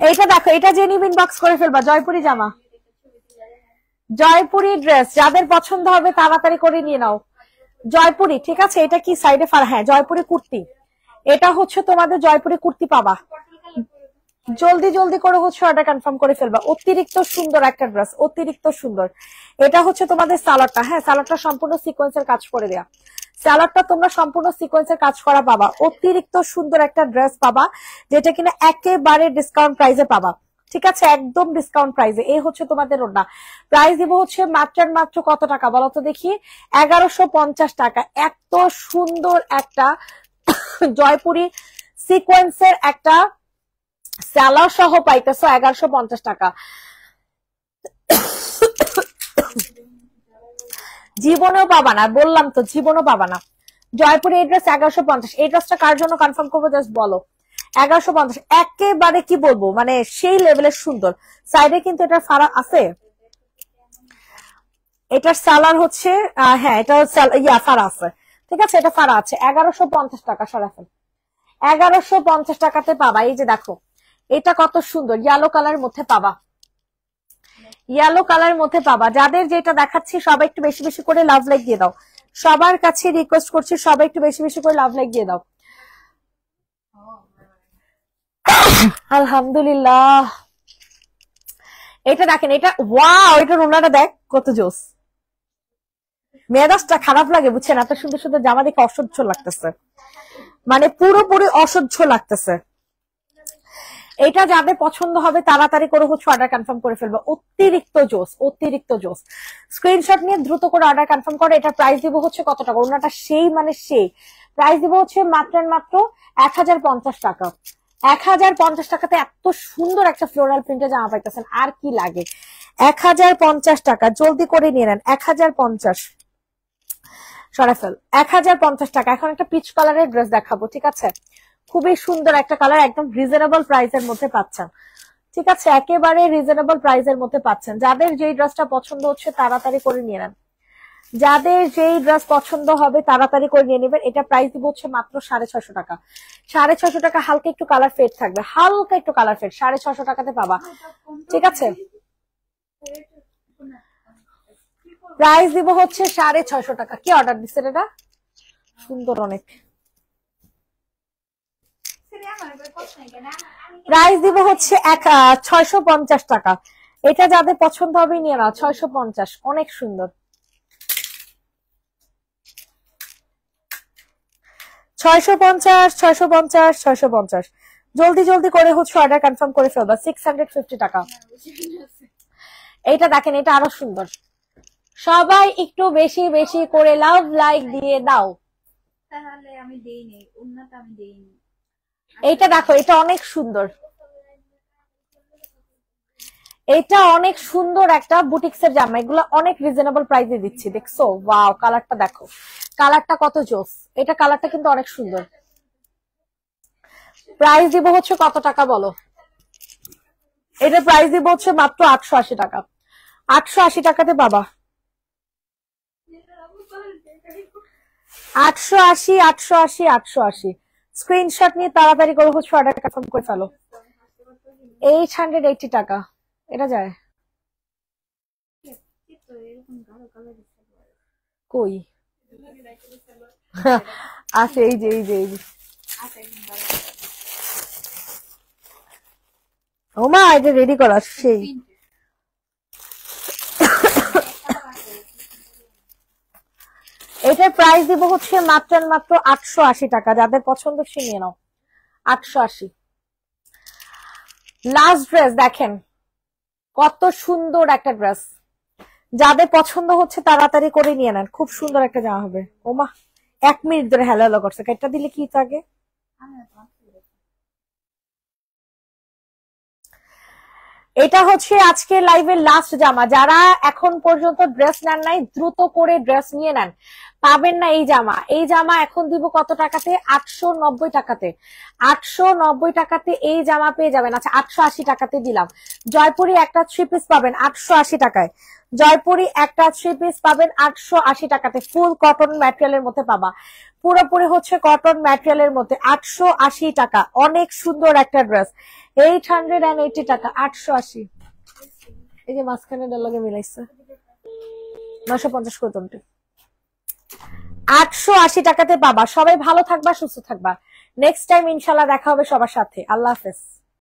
Speaker 1: এইটা দেখো, এটা যে নিবেন বক্স করে ফেলবা। জয়পুরি জামা, জয়পুরি ড্রেস, যাদের পছন্দ হবে তাড়াতাড়ি করে নিয়ে নাও। জয়পুরি, ঠিক আছে। এটা কি সাইডে ফার? হ্যাঁ জয়পুরি কুর্তি, এটা হচ্ছে তোমাদের জয়পুরি কুর্তি পাবা। জলদি জলদি করে হচ্ছে অর্ডার কনফার্ম করে ফেলবা। অতিরিক্ত সুন্দর একটা ড্রেস, অতিরিক্ত সুন্দর। এটা হচ্ছে তোমাদের সালোয়ারটা। হ্যাঁ সালোয়ারটা সম্পূর্ণ সিকোয়েন্সের কাজ করে দেয়া। সালোয়ারটা তোমরা সম্পূর্ণ সিকোয়েন্সের কাজ করা পাবা। অতিরিক্ত সুন্দর একটা ড্রেস পাবা, যেটা কিনা একেবারে ডিসকাউন্ট প্রাইসে পাবা। ঠিক আছে, একদম ডিসকাউন্ট প্রাইসে। এই হচ্ছে তোমাদের ওড়না। প্রাইস দিব হচ্ছে মাত্র কত টাকা বলো তো দেখি? 1150 টাকা। এত সুন্দর একটা জয়পুরি সিকোয়েন্সের একটা সালোয়ার সহ পাইতেছো 1150 টাকা। জীবনেও পাবা না, বললাম তো জীবনেও পাবা না। জয়পুরি এই ড্রেস 1150। এই ড্রেসটা কার জন্য কনফার্ম করবো জাস্ট বলো। 1150 একেবারে কি বলবো, মানে সেই লেভেলের সুন্দর। সাইডে কিন্তু এটা ফাড়া আছে, এটার সালোয়ার হচ্ছে হ্যাঁ এটা ফাড়া আছে। ঠিক আছে, এটা ফাড়া আছে। 1150 টাকা সরাফেল, 1150 টাকাতে পাবা। এই যে দেখো, এটা কত সুন্দর ইয়েলো কালারের মধ্যে পাবা, ইয়েলো কালারের মধ্যে পাবা। যাদের যেটা দেখাচ্ছি সবাই একটু বেশি বেশি করে লাভ লাইক দিয়ে দাও। সবার কাছে রিকোয়েস্ট করছি, সবাই একটু বেশি বেশি করে লাভ লাইক দিয়ে দাও। আলহামদুলিল্লাহ। এটা দেখেন, এটা ওয়াও, এটা রুনাটা দেখ কত জোস। মেজাজটা খারাপ লাগে বুঝছেন, এত সুন্দর সুন্দর জামা দেখে অসহ্য লাগতেছে, মানে পুরোপুরি অসহ্য লাগতেছে। এটা যাদের পছন্দ হবে তাড়াতাড়ি করে হচ্ছে অর্ডার কনফার্ম করে ফেলবো। অতিরিক্ত জোস, অতিরিক্ত জোস। স্ক্রিনশট নিয়ে দ্রুত করে অর্ডার কনফার্ম করে। এটা প্রাইস দিব হচ্ছে কত টাকা? ওনাটা সেই মানে সেই প্রাইস দিব হচ্ছে মাত্র 1050 টাকা। 1050 টাকাতে এত সুন্দর একটা ফ্লোরাল প্রিন্টে জামা পাইতেছেন, আর কি লাগে? 1050 টাকা, জলদি করে নিয়ে নেন। 1050 সরাফেল, 1050 টাকা। এখন একটা পিচ কালারের ড্রেস দেখাবো, ঠিক আছে? খুবই সুন্দর একটা কালার, একদম রিজনেবল প্রাইসের মধ্যে পাচ্ছেন। ঠিক আছে, একেবারে রিজনেবল প্রাইসের মধ্যে পাচ্ছেন। যাদের যেই ড্রেসটা পছন্দ হচ্ছে তাড়াতাড়ি করে নিয়ে নেন। যাদের যেই ড্রেস পছন্দ হবে তাড়াতাড়ি করে নিয়ে নেবেন। এটা প্রাইস দিব হচ্ছে মাত্র 650 টাকা। 650 টাকা, হালকা একটু কালার ফেড থাকবে, হালকা একটু কালার ফেড 650 টাকাতে পাবা। ঠিক আছে, প্রাইস দিব হচ্ছে 650 টাকা। কি অর্ডার দিচ্ছেন? এটা সুন্দর অনেক। প্রাইস দিব হচ্ছে 650 টাকা। এটা যাদের পছন্দ হবে নিয়ে নাও। 650, অনেক সুন্দর। 650, 650, 650। জলদি জলদি করে হচ্ছে অর্ডার কনফার্ম করে ফেলবা। 650 টাকা। এইটা দেখেন, এটা আরো সুন্দর। সবাই একটু বেশি বেশি করে লাভ লাইক দিয়ে দাও।
Speaker 3: তাহলে আমি দেইনি, উন্নত আমি দেইনি।
Speaker 1: এইটা দেখো, এটা অনেক সুন্দর, এটা অনেক সুন্দর একটা বুটিক্সের জামা। এগুলো অনেক রিজনেবল প্রাইসে দিচ্ছি, দেখছো? ওয়াও, কালারটা দেখো, কালারটা কত জোস। এটা কালারটা কিন্তু অনেক সুন্দর। প্রাইস দিব হচ্ছে কত টাকা বলো? এটা প্রাইস দিব হচ্ছে মাত্র 880 টাকা। 880 টাকাতে বাবা। 880, 880, 880। স্ক্রিনশট নিয়ে তাড়াতাড়ি করে হচ্ছে অর্ডার কনফার্ম করে ফেলো। 880 টাকা। এটা যায় কই? আছে, এই যে এই যে এই যে। ওমা, এটা রেডি করা সেই। এটার প্রাইস দিব হচ্ছে মাত্র 880 টাকা। যাদের পছন্দ সে নিয়ে নাও, 880। লাস্ট ড্রেস দেখেন, কত সুন্দর একটা ড্রেস। যাদের পছন্দ হচ্ছে তাড়াতাড়ি করে নিয়ে নেন, খুব সুন্দর একটা জামা হবে। ওমা 1 মিনিট ধরে হ্যালো হ্যালো করছে, এটা দিলে কি থাকে। এটা হচ্ছে আজকে লাইভের লাস্ট জামা। যারা এখন পর্যন্ত ড্রেস নেন নাই দ্রুত করে ড্রেস নিয়ে নেন, পাবেন না এই জামা। এই জামা এখন দিব কত টাকাতে? 890 টাকাতে। 890 টাকাতে এই জামা পেয়ে যাবেন। আচ্ছা 880 টাকাতে দিলাম। জয়পুরি একটা 3 পিস পাবেন 880 টাকায়। জয়পুরি একটা 3 পিস পাবেন 880 টাকাতে। ফুল কটন ম্যাটেরিয়ালের মধ্যে পাবা, পুরোপুরি হচ্ছে কটন ম্যাটেরিয়ালের মধ্যে। 880 টাকা, অনেক সুন্দর একটা ড্রেস। 880 টাকা, 880। এই যে মাঝখানে লগে মিলাইছে 950 করে তোমটা। 880 টাকাতে পাবা। সবাই ভালো থাকবা, সুস্থ থাকবা। নেক্সট টাইম ইনশাল্লাহ দেখা হবে সবার সাথে। আল্লাহ হাফেজ।